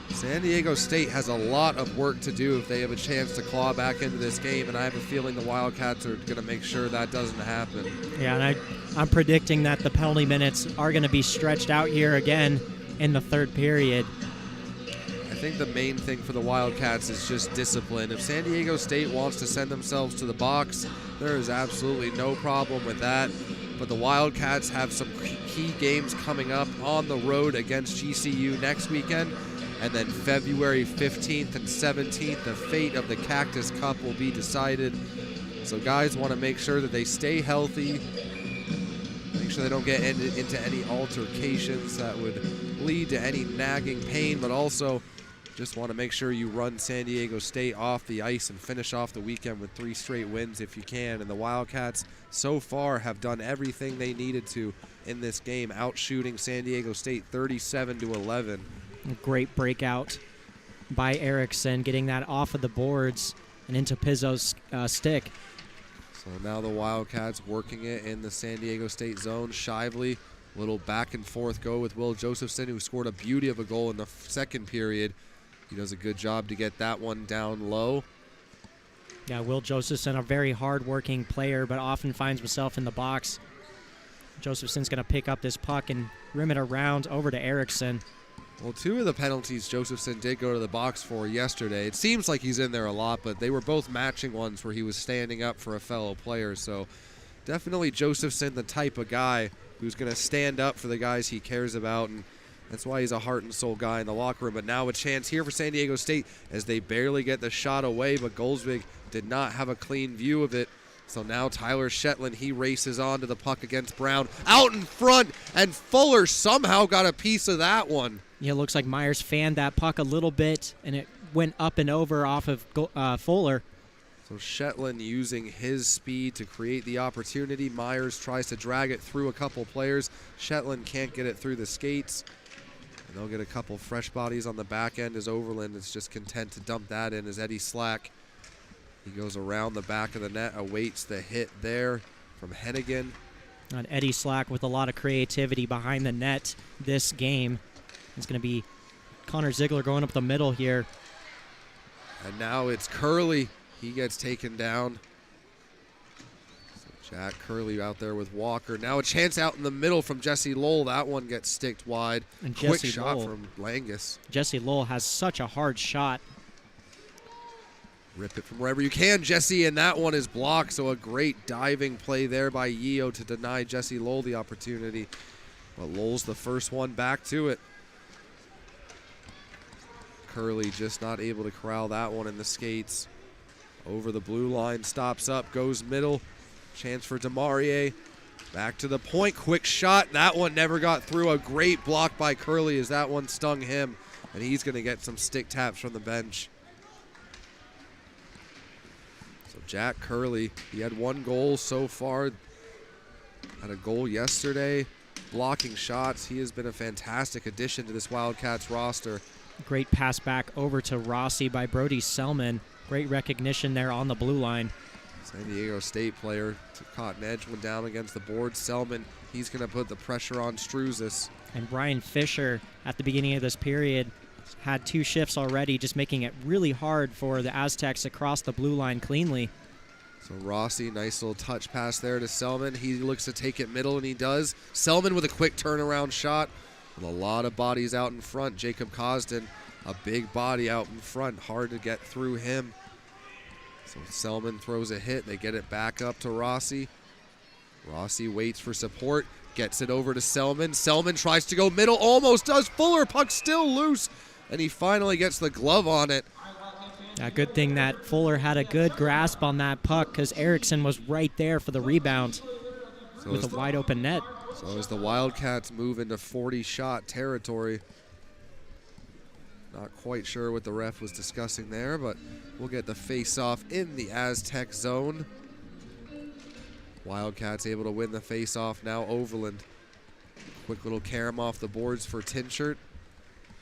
San Diego State has a lot of work to do if they have a chance to claw back into this game, and I have a feeling the Wildcats are going to make sure that doesn't happen. Yeah, and I'm predicting that the penalty minutes are going to be stretched out here again in the third period. I think the main thing for the Wildcats is just discipline. If San Diego State wants to send themselves to the box, there is absolutely no problem with that. But the Wildcats have some key games coming up on the road against GCU next weekend. And then February 15th and 17th, the fate of the Cactus Cup will be decided. So guys want to make sure that they stay healthy, make sure they don't get into any altercations that would lead to any nagging pain, but also just want to make sure you run San Diego State off the ice and finish off the weekend with 3 straight wins if you can. And the Wildcats so far have done everything they needed to in this game, outshooting San Diego State 37-11. A great breakout by Erickson, getting that off of the boards and into Pizzo's stick. So now the Wildcats working it in the San Diego State zone. Shively, little back and forth go with Will Josephson, who scored a beauty of a goal in the second period. He does a good job to get that one down low. Yeah, Will Josephson, a very hard-working player, but often finds himself in the box. Josephson's going to pick up this puck and rim it around over to Erickson. Well, 2 of the penalties Josephson did go to the box for yesterday. It seems like he's in there a lot, but they were both matching ones where he was standing up for a fellow player. So definitely Josephson, the type of guy who's going to stand up for the guys he cares about, and that's why he's a heart and soul guy in the locker room. But now a chance here for San Diego State as they barely get the shot away, but Golsvig did not have a clean view of it. So now Tyler Shetland, he races on to the puck against Brown. Out in front, and Fuller somehow got a piece of that one. Yeah, it looks like Myers fanned that puck a little bit, and it went up and over off of Fuller. So Shetland using his speed to create the opportunity. Myers tries to drag it through a couple players. Shetland can't get it through the skates. And they'll get a couple fresh bodies on the back end as Overland is just content to dump that in as Eddie Slack. He goes around the back of the net, awaits the hit there from Hennigan. And Eddie Slack with a lot of creativity behind the net this game. It's going to be Connor Ziegler going up the middle here. And now it's Curley. He gets taken down. So Jack Curley out there with Walker. Now a chance out in the middle from Jesse Lowell. That one gets sticked wide. And Quick Jesse shot Lowell. from Langus. Jesse Lowell has such a hard shot. Rip it from wherever you can, Jesse, and that one is blocked. So a great diving play there by Yeo to deny Jesse Lowell the opportunity. But Lowell's the first one back to it. Curley just not able to corral that one in the skates. Over the blue line, stops up, goes middle. Chance for Demarie. Back to the point, quick shot. That one never got through. A great block by Curley as that one stung him. And he's going to get some stick taps from the bench. So Jack Curley, he had 1 goal so far. Had a goal yesterday. Blocking shots. He has been a fantastic addition to this Wildcats roster. Great pass back over to Rossi by Brody Selman. Great recognition there on the blue line. San Diego State player caught an edge, went down against the board. Selman, he's going to put the pressure on Struzis. And Brian Fisher, at the beginning of this period, had 2 shifts already, just making it really hard for the Aztecs to cross the blue line cleanly. So Rossi, nice little touch pass there to Selman. He looks to take it middle, and he does. Selman with a quick turnaround shot. With a lot of bodies out in front. Jacob Cosden, a big body out in front. Hard to get through him. So Selman throws a hit. They get it back up to Rossi. Rossi waits for support. Gets it over to Selman. Selman tries to go middle. Almost does. Fuller. Puck still loose. And he finally gets the glove on it. Yeah, good thing that Fuller had a good grasp on that puck because Erickson was right there for the rebound with a wide open net. So as the Wildcats move into 40-shot territory, not quite sure what the ref was discussing there, but we'll get the face-off in the Aztec zone. Wildcats able to win the face-off now. Overland. Quick little carom off the boards for Tinchert.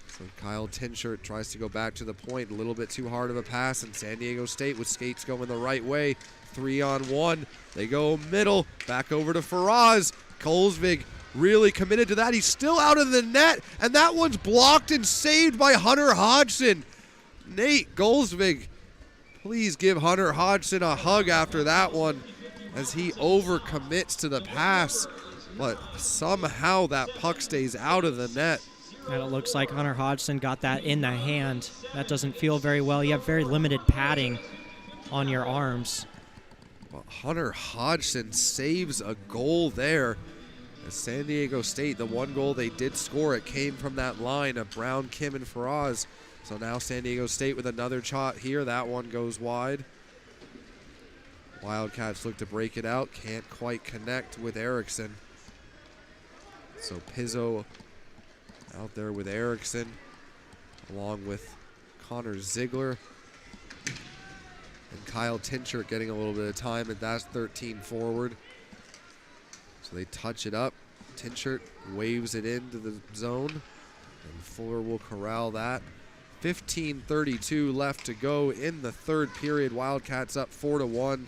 So Kyle Tinchert tries to go back to the point. A little bit too hard of a pass, and San Diego State with skates going the right way. 3-on-1. They go middle. Back over to Faraz. Kolsvig really committed to that. He's still out of the net, and that one's blocked and saved by Hunter Hodgson. Nate Kolsvig, please give Hunter Hodgson a hug after that one as he overcommits to the pass, but somehow that puck stays out of the net. And it looks like Hunter Hodgson got that in the hand. That doesn't feel very well. You have very limited padding on your arms. Well, Hunter Hodgson saves a goal there. As San Diego State, the one goal they did score, it came from that line of Brown, Kim, and Faraz. So now San Diego State with another shot here. That one goes wide. Wildcats look to break it out. Can't quite connect with Erickson. So Pizzo out there with Erickson, along with Connor Ziegler. And Kyle Tinchert getting a little bit of time, and that's 13 forward. So they touch it up. Tinchert waves it into the zone, and Fuller will corral that. 15:32 left to go in the third period. Wildcats up 4-1.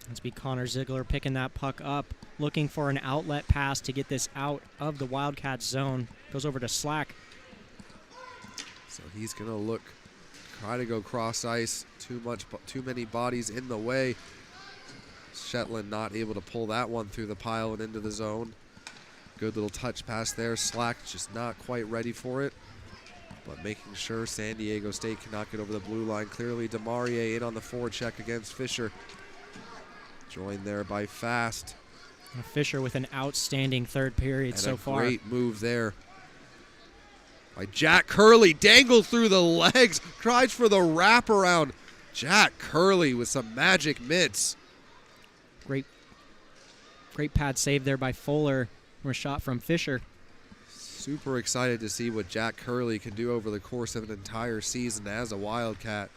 Let's be Connor Ziegler picking that puck up, looking for an outlet pass to get this out of the Wildcats zone. Goes over to Slack. So he's going to look, try to go cross ice. Too many bodies in the way. Shetland not able to pull that one through the pile and into the zone. Good little touch pass there. Slack just not quite ready for it, but making sure San Diego State cannot get over the blue line. Clearly DeMarie in on the forecheck against Fisher. Joined there by Fast. Fisher with an outstanding third period and so far. Great move there by Jack Curley. Dangled through the legs. Tries for the wraparound. Jack Curley with some magic mitts. Great pad save there by Fuller. Or a shot from Fisher. Super excited to see what Jack Curley can do over the course of an entire season as a Wildcat,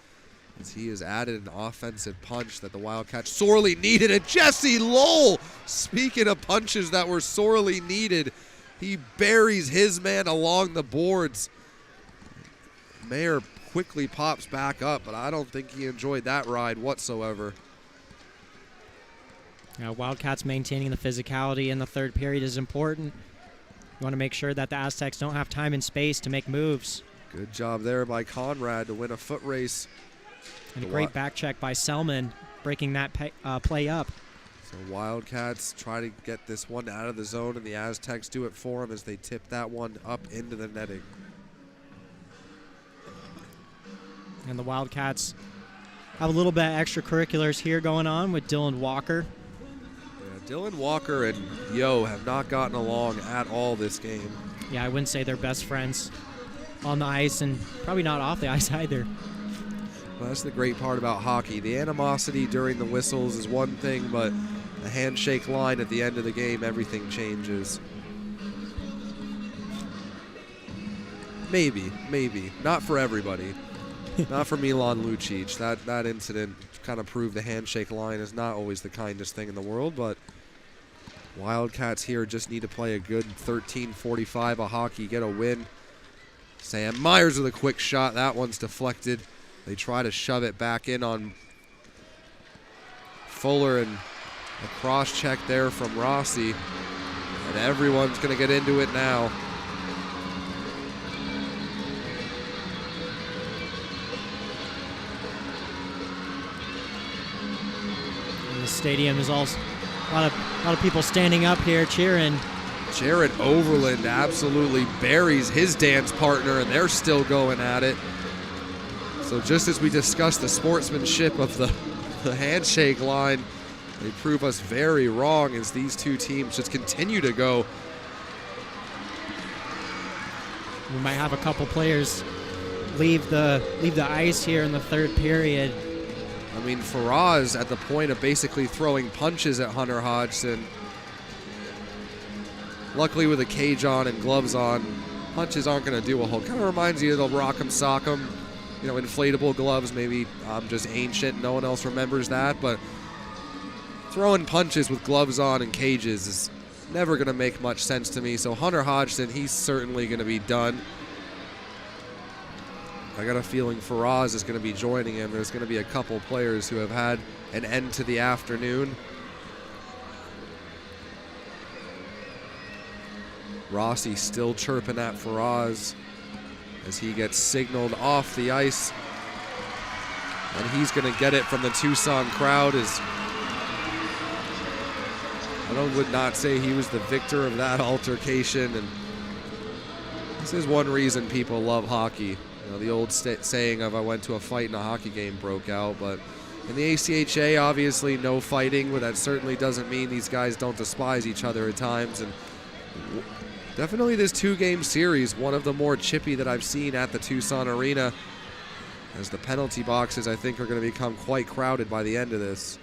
as he has added an offensive punch that the Wildcats sorely needed. And Jesse Lowell, speaking of punches that were sorely needed, he buries his man along the boards. Mayer quickly pops back up, but I don't think he enjoyed that ride whatsoever. Wildcats maintaining the physicality in the third period is important. You want to make sure that the Aztecs don't have time and space to make moves. Good job there by Conrad to win a foot race. And a great back check by Selman, breaking that play up. So Wildcats try to get this one out of the zone, and the Aztecs do it for them as they tip that one up into the netting. And the Wildcats have a little bit of extracurriculars here going on with Dylan Walker. Yeah, Dylan Walker and Yo have not gotten along at all this game. Yeah, I wouldn't say they're best friends on the ice, and probably not off the ice either. Well, that's the great part about hockey. The animosity during the whistles is one thing, but the handshake line at the end of the game, everything changes. Maybe. Not for everybody. Not for Milan Lucic. That incident kind of proved the handshake line is not always the kindest thing in the world, but Wildcats here just need to play a good 13:45 of hockey, get a win. Sam Myers with a quick shot. That one's deflected. They try to shove it back in on Fuller, and a cross check there from Rossi. And everyone's going to get into it now. And the stadium is also a lot of people standing up here cheering. Jared Overland absolutely buries his dance partner, and they're still going at it. So just as we discussed the sportsmanship of the handshake line, they prove us very wrong as these two teams just continue to go. We might have a couple players leave the ice here in the third period. I mean, Faraz at the point of basically throwing punches at Hunter Hodgson. Luckily with a cage on and gloves on, punches aren't going to do a whole. Kind of reminds you of the Rock'em Sock'em, you know, inflatable gloves. Maybe I'm just ancient, no one else remembers that, but throwing punches with gloves on and cages is never going to make much sense to me. So Hunter Hodgson, he's certainly going to be done. I got a feeling Faraz is going to be joining him. There's going to be a couple players who have had an end to the afternoon. Rossi still chirping at Faraz as he gets signaled off the ice. And he's going to get it from the Tucson crowd. I would not say he was the victor of that altercation. And this is one reason people love hockey. You know, the old saying of I went to a fight and a hockey game broke out. But in the ACHA, obviously no fighting, but that certainly doesn't mean these guys don't despise each other at times. And definitely this two-game series, one of the more chippy that I've seen at the Tucson Arena, as the penalty boxes, I think, are going to become quite crowded by the end of this.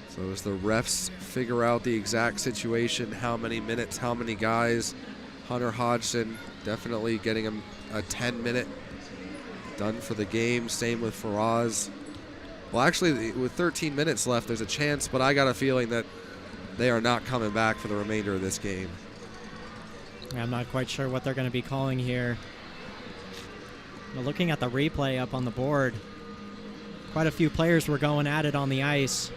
So as the refs figure out the exact situation, how many minutes, how many guys, Hunter Hodgson definitely getting him a 10-minute done for the game. Same with Faraz. Well, actually, with 13 minutes left, there's a chance, but I got a feeling that they are not coming back for the remainder of this game. I'm not quite sure what they're going to be calling here. But looking at the replay up on the board, quite a few players were going at it on the ice.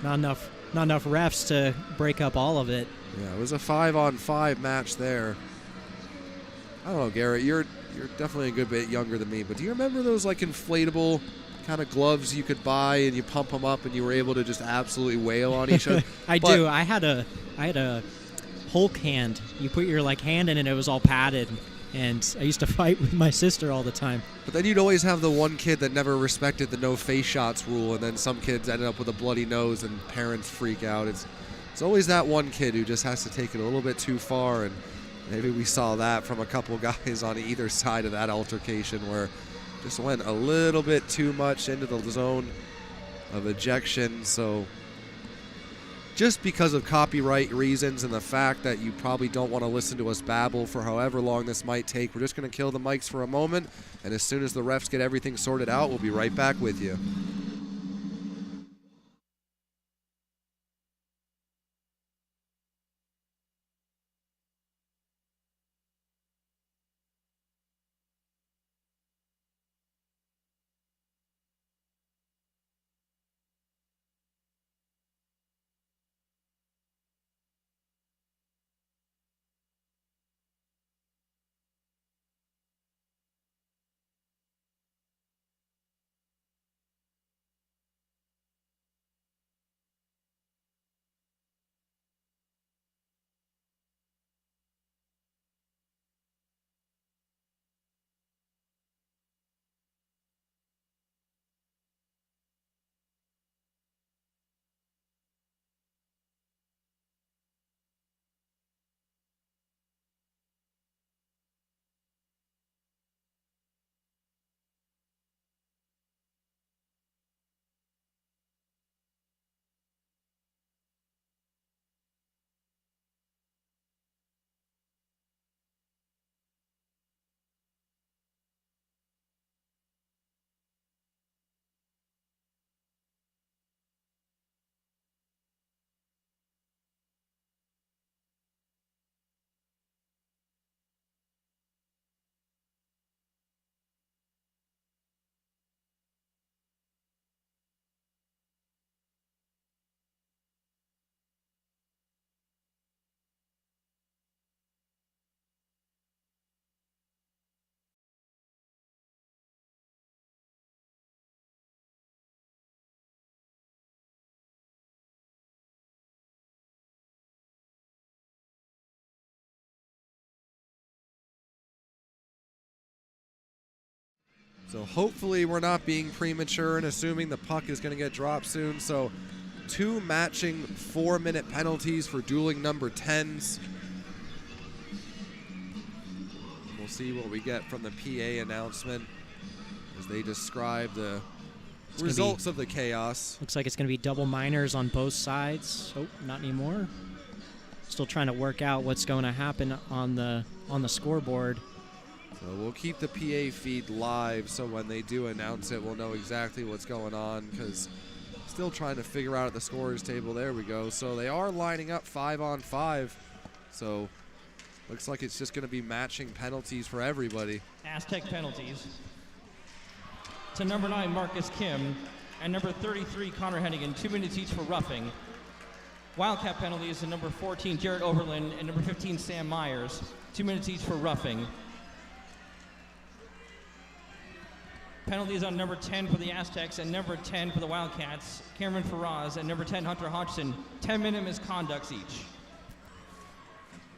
Not enough refs to break up all of it. Yeah, it was a 5-on-5 match there. I don't know, Garrett, you're definitely a good bit younger than me, but do you remember those like inflatable kind of gloves you could buy and you pump them up and you were able to just absolutely wail on each other? I do. I had a Hulk hand. You put your like hand in it, it was all padded. And I used to fight with my sister all the time. But then you'd always have the one kid that never respected the no face shots rule, and then some kids ended up with a bloody nose and parents freak out. It's always that one kid who just has to take it a little bit too far, and maybe we saw that from a couple guys on either side of that altercation where just went a little bit too much into the zone of ejection. So just because of copyright reasons and the fact that you probably don't want to listen to us babble for however long this might take, we're just going to kill the mics for a moment, and as soon as the refs get everything sorted out, we'll be right back with you. So hopefully we're not being premature and assuming the puck is going to get dropped soon. So 2 matching 4-minute penalties for dueling number 10s. We'll see what we get from the PA announcement as they describe the results of the chaos. Looks like it's going to be double minors on both sides. Oh, not anymore. Still trying to work out what's going to happen on the scoreboard. So we'll keep the PA feed live so when they do announce it, we'll know exactly what's going on, because still trying to figure out at the scorers table. There we go. So they are lining up 5-on-5. So looks like it's just going to be matching penalties for everybody. Aztec penalties to number 9, Marcus Kim, and number 33, Connor Hennigan, 2 minutes each for roughing. Wildcat penalties to number 14, Jared Overland, and number 15, Sam Myers, 2 minutes each for roughing. Penalties on number 10 for the Aztecs and number 10 for the Wildcats, Cameron Faraz, and number 10, Hunter Hodgson, 10-minute misconducts each.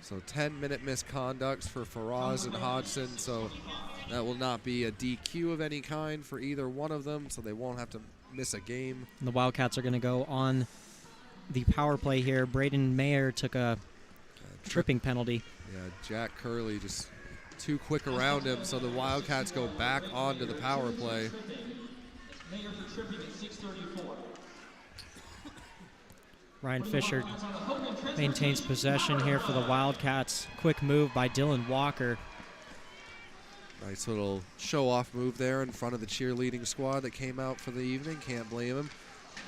So 10-minute misconducts for Faraz and Hodgson, so that will not be a DQ of any kind for either one of them, so they won't have to miss a game. And the Wildcats are going to go on the power play here. Braden Mayer took a tripping penalty. Yeah, Jack Curley just too quick around him, so the Wildcats go back onto the power play. Mayer for tripping at 6:34. Ryan Fisher maintains possession here for the Wildcats. Quick move by Dylan Walker. Nice little show-off move there in front of the cheerleading squad that came out for the evening. Can't blame him.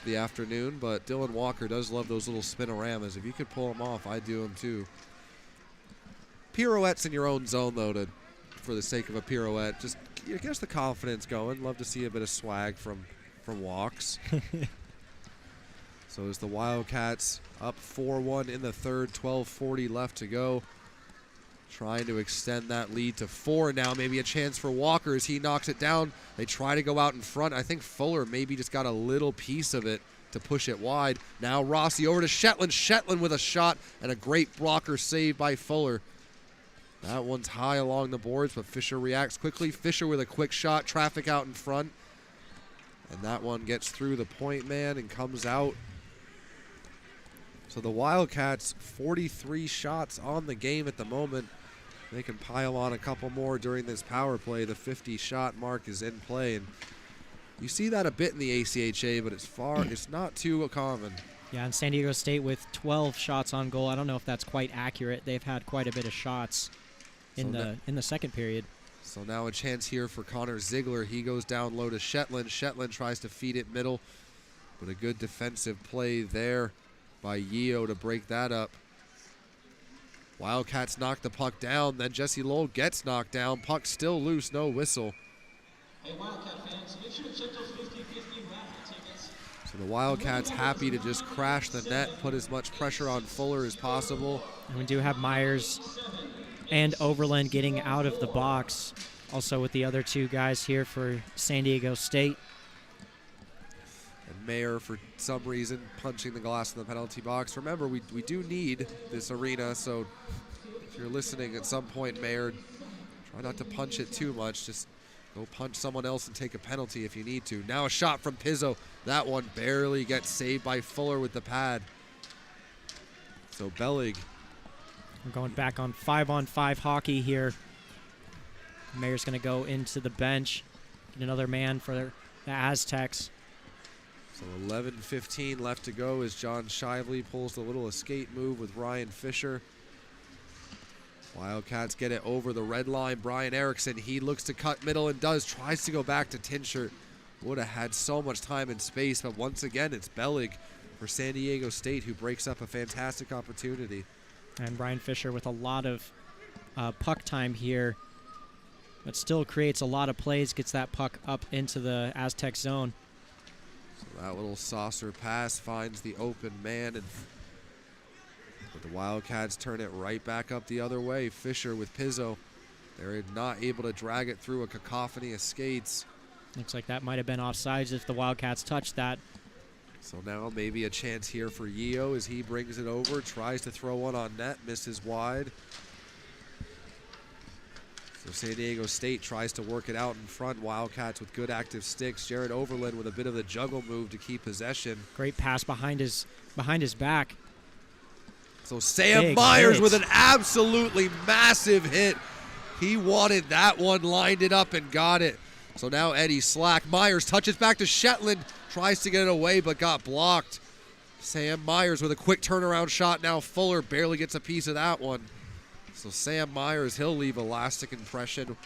The afternoon, but Dylan Walker does love those little spinoramas. If you could pull them off, I'd do them too. Pirouettes in your own zone, though, for the sake of a pirouette. Just get us the confidence going. Love to see a bit of swag from walks. So as the Wildcats up 4-1 in the third, 12:40 left to go. Trying to extend that lead to 4 now. Maybe a chance for Walker as he knocks it down. They try to go out in front. I think Fuller maybe just got a little piece of it to push it wide. Now Rossi over to Shetland. Shetland with a shot and a great blocker save by Fuller. That one's high along the boards, but Fisher reacts quickly. Fisher with a quick shot, traffic out in front. And that one gets through the point man and comes out. So the Wildcats, 43 shots on the game at the moment. They can pile on a couple more during this power play. The 50-shot mark is in play. And you see that a bit in the ACHA, but it's not too common. Yeah, and San Diego State with 12 shots on goal. I don't know if that's quite accurate. They've had quite a bit of shots in the second period. So now a chance here for Connor Ziegler. He goes down low to Shetland. Shetland tries to feed it middle, but a good defensive play there by Yeo to break that up. Wildcats knock the puck down. Then Jesse Lowell gets knocked down. Puck still loose, no whistle. Hey, Wildcat fans, make sure to check those 50-50 raffle tickets. So the Wildcats happy to just crash the net, put as much pressure on Fuller as possible. And we do have Myers and Overland getting out of the box. Also with the other 2 guys here for San Diego State. And Mayer, for some reason, punching the glass in the penalty box. Remember, we do need this arena, so if you're listening at some point, Mayer, try not to punch it too much. Just go punch someone else and take a penalty if you need to. Now a shot from Pizzo. That one barely gets saved by Fuller with the pad. So Bellig. We're going back on 5-on-5 hockey here. Mayer's going to go into the bench. Get another man for the Aztecs. So 11:15 left to go as John Shively pulls the little escape move with Ryan Fisher. Wildcats get it over the red line. Brian Erickson, he looks to cut middle and does. Tries to go back to Tinshirt. Would have had so much time and space, but once again, it's Bellig for San Diego State who breaks up a fantastic opportunity. And Brian Fisher with a lot of puck time here, but still creates a lot of plays, gets that puck up into the Aztec zone. So that little saucer pass finds the open man, but the Wildcats turn it right back up the other way. Fisher with Pizzo. They're not able to drag it through a cacophony of skates. Looks like that might have been offsides if the Wildcats touched that. So now maybe a chance here for Yeo as he brings it over, tries to throw one on net, misses wide. So San Diego State tries to work it out in front. Wildcats with good active sticks. Jared Overland with a bit of the juggle move to keep possession. Great pass behind his back. So Sam Big Myers hit. with an absolutely massive hit. He wanted that one, lined it up and got it. So now Eddie Slack. Myers touches back to Shetland. Tries to get it away but got blocked. Sam Myers with a quick turnaround shot. Now Fuller barely gets a piece of that one. So Sam Myers, he'll leave a lasting impression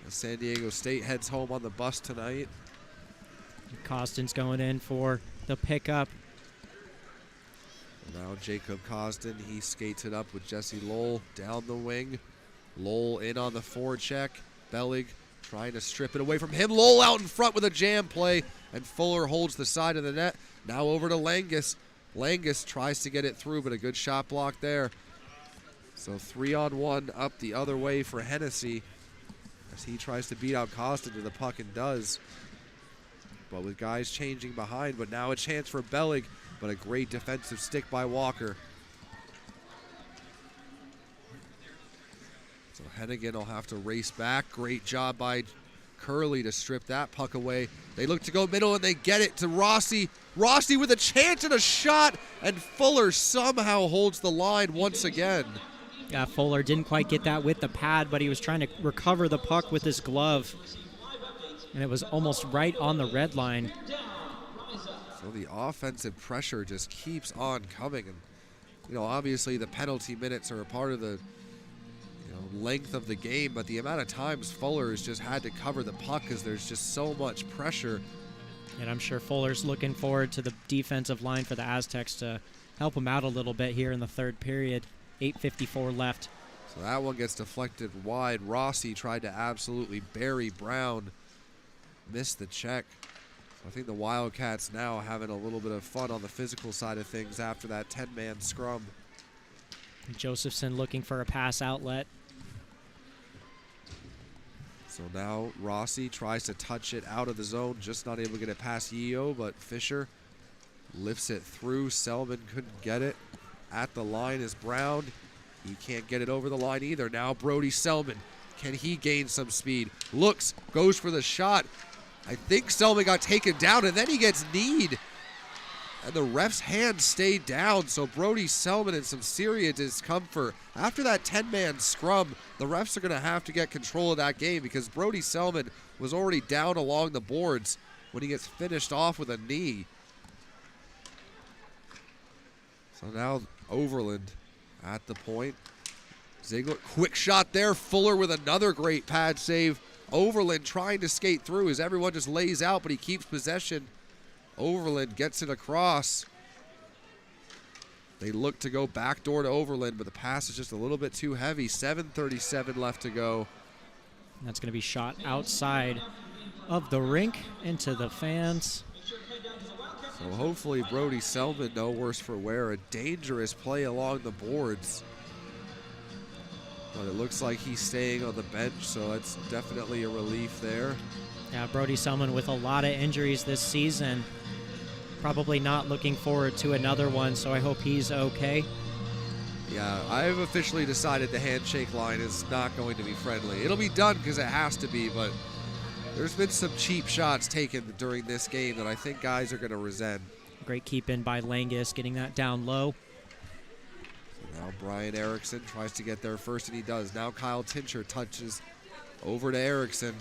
as San Diego State heads home on the bus tonight. Costin's going in for the pickup. Now Jacob Costin, he skates it up with Jesse Lowell down the wing. Lowell in on the forecheck. Bellig trying to strip it away from him. Lowell out in front with a jam play, and Fuller holds the side of the net. Now over to Langus. Langus tries to get it through, but a good shot block there. So 3-on-1 up the other way for Hennessy as he tries to beat out Costin to the puck and does. But with guys changing behind, but now a chance for Bellig, but a great defensive stick by Walker. So Hennigan will have to race back. Great job by Curley to strip that puck away. They look to go middle and they get it to Rossi. Rossi with a chance and a shot, and Fuller somehow holds the line once again. Yeah, Fuller didn't quite get that with the pad, but he was trying to recover the puck with his glove. And it was almost right on the red line. So the offensive pressure just keeps on coming. And, you know, obviously the penalty minutes are a part of the length of the game, but the amount of times Fuller has just had to cover the puck because there's just so much pressure. And I'm sure Fuller's looking forward to the defensive line for the Aztecs to help him out a little bit here in the third period. 8:54 left. So that one gets deflected wide. Rossi tried to absolutely bury Brown. Missed the check. So I think the Wildcats now having a little bit of fun on the physical side of things after that 10-man scrum. Josephson looking for a pass outlet. So now Rossi tries to touch it out of the zone, just not able to get it past Yeo, but Fisher lifts it through. Selman couldn't get it. At the line is Brown. He can't get it over the line either. Now Brody Selman. Can he gain some speed? Looks, goes for the shot. I think Selman got taken down, and then he gets kneed. And the ref's hand stayed down, so Brody Selman in some serious discomfort. After that 10-man scrum, the refs are going to have to get control of that game because Brody Selman was already down along the boards when he gets finished off with a knee. So now Overland at the point. Ziegler, quick shot there. Fuller with another great pad save. Overland trying to skate through as everyone just lays out, but he keeps possession. Overland gets it across. They look to go backdoor to Overland, but the pass is just a little bit too heavy. 7:37 left to go. That's going to be shot outside of the rink into the fans. So hopefully Brody Selman, no worse for wear. A dangerous play along the boards. But it looks like he's staying on the bench, so that's definitely a relief there. Yeah, Brody Selman with a lot of injuries this season. Probably not looking forward to another one, so I hope he's okay. Yeah, I've officially decided the handshake line is not going to be friendly. It'll be done because it has to be, but there's been some cheap shots taken during this game that I think guys are going to resent. Great keep in by Langus, getting that down low. So now Brian Erickson tries to get there first, and he does. Now Kyle Tincher touches over to Erickson.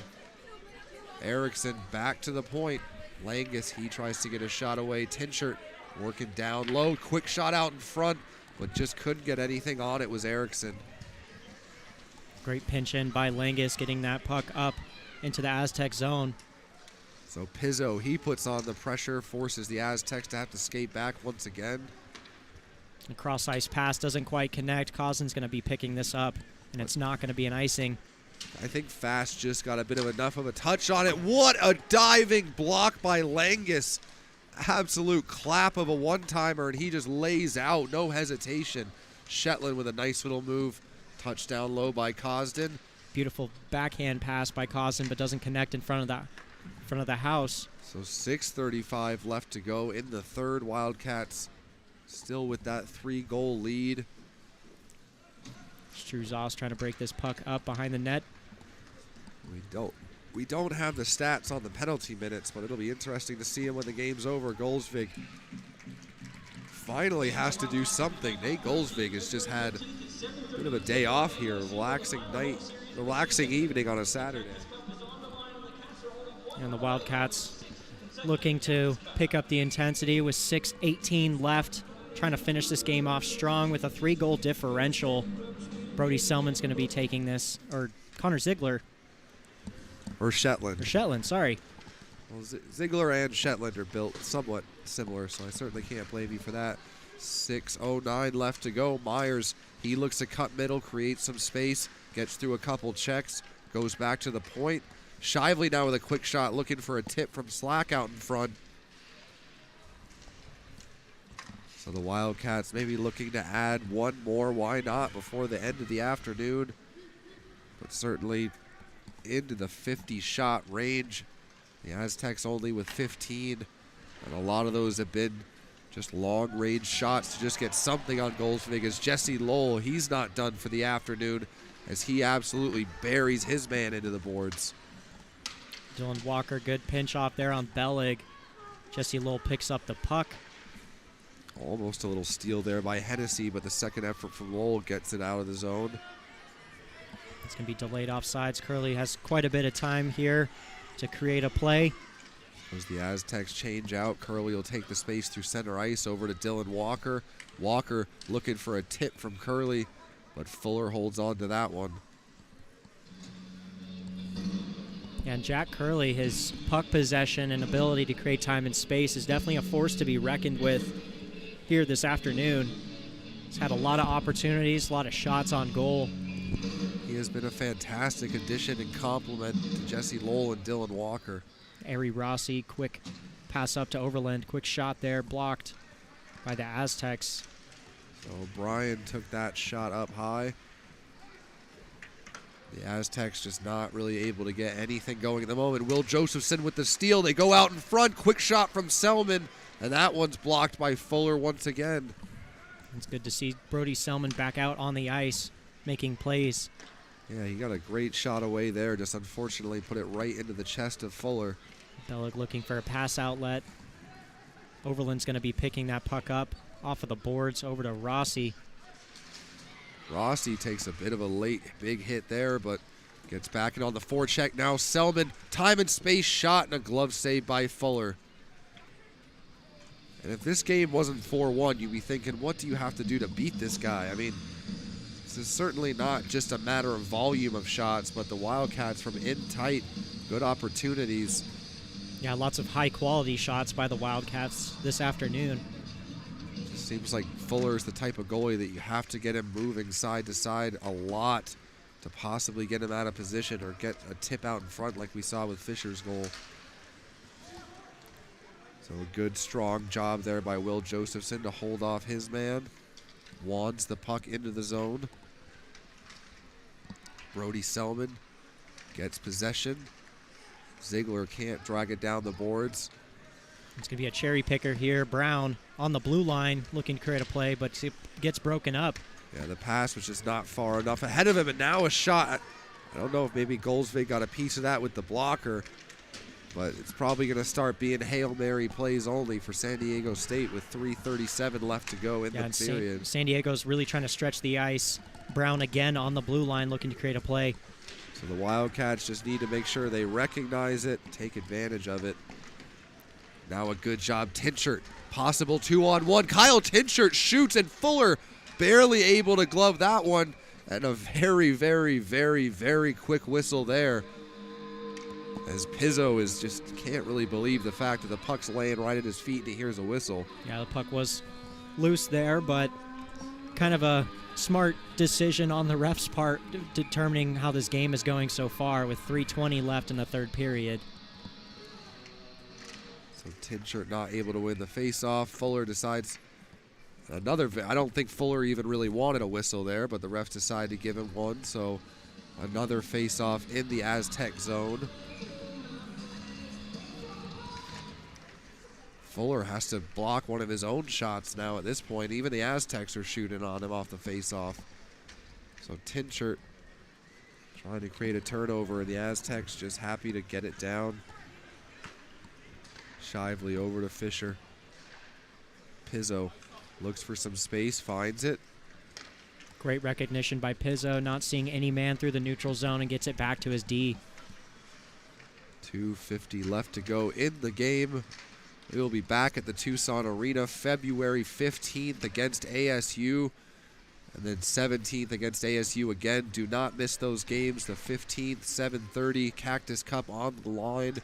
Erickson back to the point. Langus, he tries to get a shot away. Tincher working down low. Quick shot out in front, but just couldn't get anything on it was Erickson. Great pinch in by Langus, getting that puck up into the Aztec zone. So Pizzo, he puts on the pressure, forces the Aztecs to have to skate back once again. The cross-ice pass doesn't quite connect. Causen's going to be picking this up, and it's not going to be an icing. I think Fast just got a bit of enough of a touch on it. What a diving block by Langus. Absolute clap of a one-timer, and he just lays out, no hesitation. Shetland with a nice little move. Touchdown low by Cosden. Beautiful backhand pass by Causen, but doesn't connect in front of the house. So 6:35 left to go in the third. Wildcats still with that 3-goal lead. Struzos trying to break this puck up behind the net. We don't have the stats on the penalty minutes, but it'll be interesting to see him when the game's over. Golsvig finally has to do something. Nate Golsvig has just had a bit of a day off here, relaxing evening on a Saturday. And the Wildcats looking to pick up the intensity with 6:18 left, trying to finish this game off strong with a 3-goal differential. Brody Selman's going to be taking this, or Connor Ziegler. Or Shetland. Or Shetland, sorry. Well, Ziegler and Shetland are built somewhat similar, so I certainly can't blame you for that. 6:09 left to go. Myers, he looks to cut middle, create some space, gets through a couple checks, goes back to the point. Shively now with a quick shot, looking for a tip from Slack out in front. So the Wildcats maybe looking to add one more, why not, before the end of the afternoon. But certainly into the 50-shot range. The Aztecs only with 15, and a lot of those have been just long-range shots to just get something on Golsvig. As Jesse Lowell, he's not done for the afternoon, as he absolutely buries his man into the boards. Dylan Walker, good pinch off there on Bellig. Jesse Lowell picks up the puck. Almost a little steal there by Hennessy, but the second effort from Lowell gets it out of the zone. It's going to be delayed offsides. Curley has quite a bit of time here to create a play. As the Aztecs change out, Curley will take the space through center ice over to Dylan Walker. Walker looking for a tip from Curley, but Fuller holds on to that one. And Jack Curley, his puck possession and ability to create time and space is definitely a force to be reckoned with here this afternoon. He's had a lot of opportunities, a lot of shots on goal. He has been a fantastic addition and complement to Jesse Lowell and Dylan Walker. Ari Rossi, quick pass up to Overland. Quick shot there, blocked by the Aztecs. So O'Brien took that shot up high. The Aztecs just not really able to get anything going at the moment. Will Josephson with the steal. They go out in front. Quick shot from Selman, and that one's blocked by Fuller once again. It's good to see Brody Selman back out on the ice, making plays. Yeah, he got a great shot away there, just unfortunately put it right into the chest of Fuller. Bellig looking for a pass outlet. Overland's going to be picking that puck up off of the boards over to Rossi. Rossi takes a bit of a late big hit there, but gets back in on the forecheck. Now Selman, time and space shot, and a glove save by Fuller. And if this game wasn't 4-1, you'd be thinking, what do you have to do to beat this guy? I mean, this is certainly not just a matter of volume of shots, but the Wildcats from in tight, good opportunities. Yeah, lots of high-quality shots by the Wildcats this afternoon. Just seems like Fuller's the type of goalie that you have to get him moving side to side a lot to possibly get him out of position or get a tip out in front like we saw with Fisher's goal. So a good, strong job there by Will Josephson to hold off his man. Wands the puck into the zone. Brody Selman gets possession. Ziegler can't drag it down the boards. It's going to be a cherry picker here. Brown on the blue line looking to create a play, but it gets broken up. Yeah, the pass was just not far enough ahead of him, and now a shot. I don't know if maybe Golsvig got a piece of that with the blocker, but it's probably going to start being Hail Mary plays only for San Diego State with 3:37 left to go in the period. San Diego's really trying to stretch the ice. Brown again on the blue line looking to create a play. So the Wildcats just need to make sure they recognize it, take advantage of it. Now a good job, Tinchert. Possible 2-on-1. Kyle Tinchert shoots, and Fuller barely able to glove that one. And a very, very, very, very quick whistle there. As Pizzo is just can't really believe the fact that the puck's laying right at his feet and he hears a whistle. Yeah, the puck was loose there, but kind of a smart decision on the ref's part determining how this game is going so far with 3:20 left in the third period. So Tinchert not able to win the face-off. Fuller decides another. I don't think Fuller even really wanted a whistle there, but the refs decide to give him one. So another face-off in the Aztec zone. Fuller has to block one of his own shots now at this point. Even the Aztecs are shooting on him off the face-off. So Tinchert Trying to create a turnover, and the Aztecs just happy to get it down. Shively over to Fisher. Pizzo looks for some space, finds it. Great recognition by Pizzo, not seeing any man through the neutral zone, and gets it back to his D. 2:50 left to go in the game. We will be back at the Tucson Arena February 15th against ASU, and then 17th against ASU again. Do not miss those games. The 15th, 7:30, Cactus Cup on the line.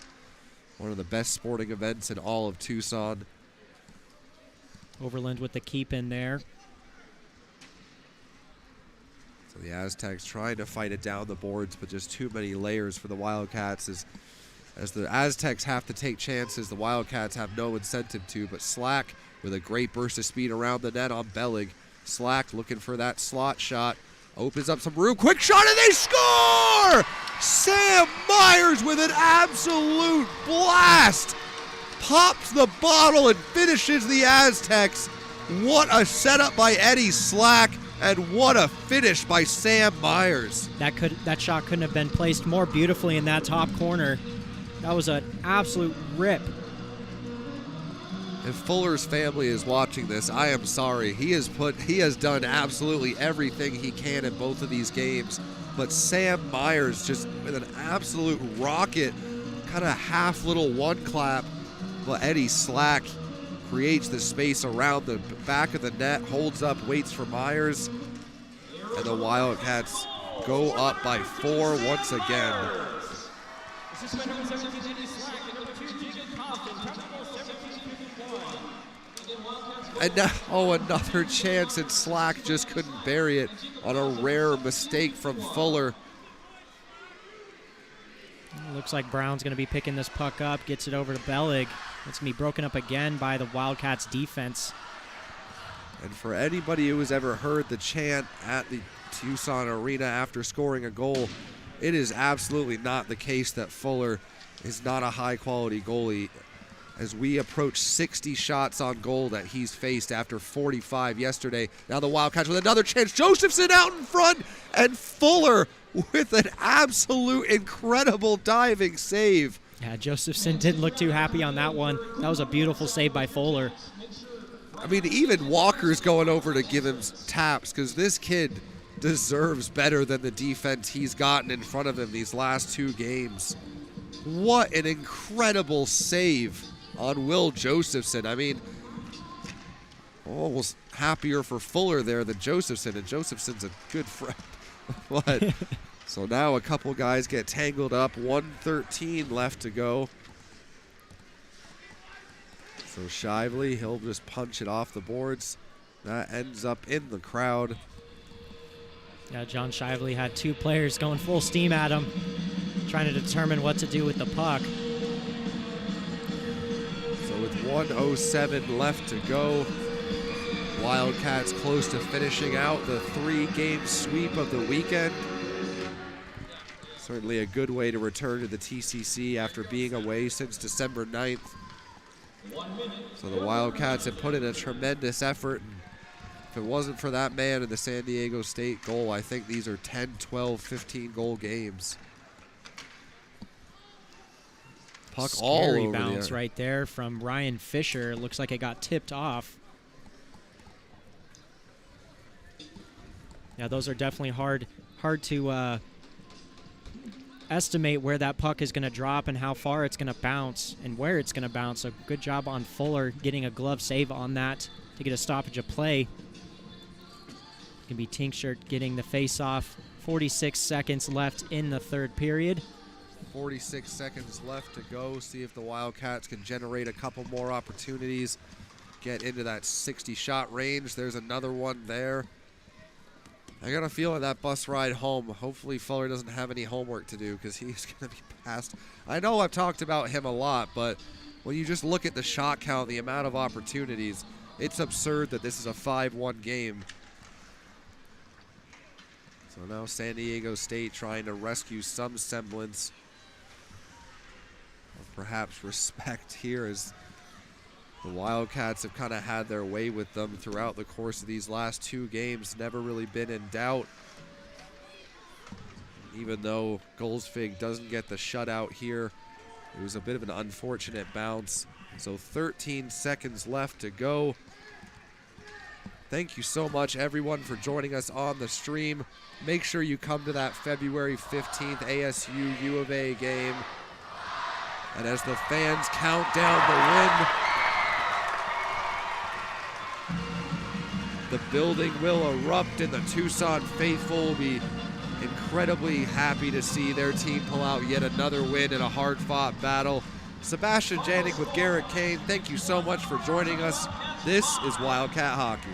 One of the best sporting events in all of Tucson. Overland with the keep in there. So the Aztecs trying to fight it down the boards, but just too many layers for the Wildcats. As the Aztecs have to take chances, the Wildcats have no incentive to, but Slack with a great burst of speed around the net on Bellig. Slack looking for that slot shot. Opens up some room. Quick shot, and they score! Sam Myers with an absolute blast. Pops the bottle and finishes the Aztecs. What a setup by Eddie Slack, and what a finish by Sam Myers. That shot couldn't have been placed more beautifully in that top corner. That was an absolute rip. If Fuller's family is watching this, I am sorry. He has done absolutely everything he can in both of these games. But Sam Myers just with an absolute rocket, kind of half little one clap. But Eddie Slack creates the space around the back of the net, holds up, waits for Myers. And the Wildcats go up by 4 once again. And now, another chance, and Slack just couldn't bury it on a rare mistake from Fuller. Looks like Brown's going to be picking this puck up, gets it over to Bellig. It's going to be broken up again by the Wildcats defense. And for anybody who has ever heard the chant at the Tucson Arena after scoring a goal, it is absolutely not the case that Fuller is not a high-quality goalie. As we approach 60 shots on goal that he's faced after 45 yesterday. Now the Wildcats with another chance. Josephson out in front, and Fuller with an absolute incredible diving save. Yeah, Josephson didn't look too happy on that one. That was a beautiful save by Fuller. I mean, even Walker's going over to give him taps because this kid deserves better than the defense he's gotten in front of him these last 2 games. What an incredible save on Will Josephson. I mean, almost happier for Fuller there than Josephson, and Josephson's a good friend. But so now a couple guys get tangled up. 1:13 left to go. So Shively, he'll just punch it off the boards. That ends up in the crowd. Yeah, John Shively had 2 players going full steam at him, trying to determine what to do with the puck. So with 1:07 left to go, Wildcats close to finishing out the 3-game sweep of the weekend. Certainly a good way to return to the TCC after being away since December 9th. So the Wildcats have put in a tremendous effort. And if it wasn't for that man in the San Diego State goal, I think these are 10, 12, 15 goal games. Puck all Scary over bounce the right there from Ryan Fisher. Looks like it got tipped off. Yeah, those are definitely hard to estimate where that puck is going to drop and how far it's going to bounce and where it's going to bounce. So good job on Fuller getting a glove save on that to get a stoppage of play. Going to be Tincture getting the face-off. 46 seconds left in the 3rd period. 46 seconds left to go. See if the Wildcats can generate a couple more opportunities. Get into that 60-shot range. There's another one there. I got a feeling that bus ride home, hopefully Fuller doesn't have any homework to do because he's going to be passed. I know I've talked about him a lot, but when you just look at the shot count, the amount of opportunities, it's absurd that this is a 5-1 game. So now San Diego State trying to rescue some semblance of perhaps respect here as the Wildcats have kind of had their way with them throughout the course of these last 2 games, never really been in doubt. even though Goldsfig doesn't get the shutout here. It was a bit of an unfortunate bounce. So 13 seconds left to go. Thank you so much, everyone, for joining us on the stream. Make sure you come to that February 15th ASU U of A game. And as the fans count down the win, the building will erupt and the Tucson faithful will be incredibly happy to see their team pull out yet another win in a hard-fought battle. Sebastian Janik with Garrett Kane, thank you so much for joining us. This is Wildcat Hockey.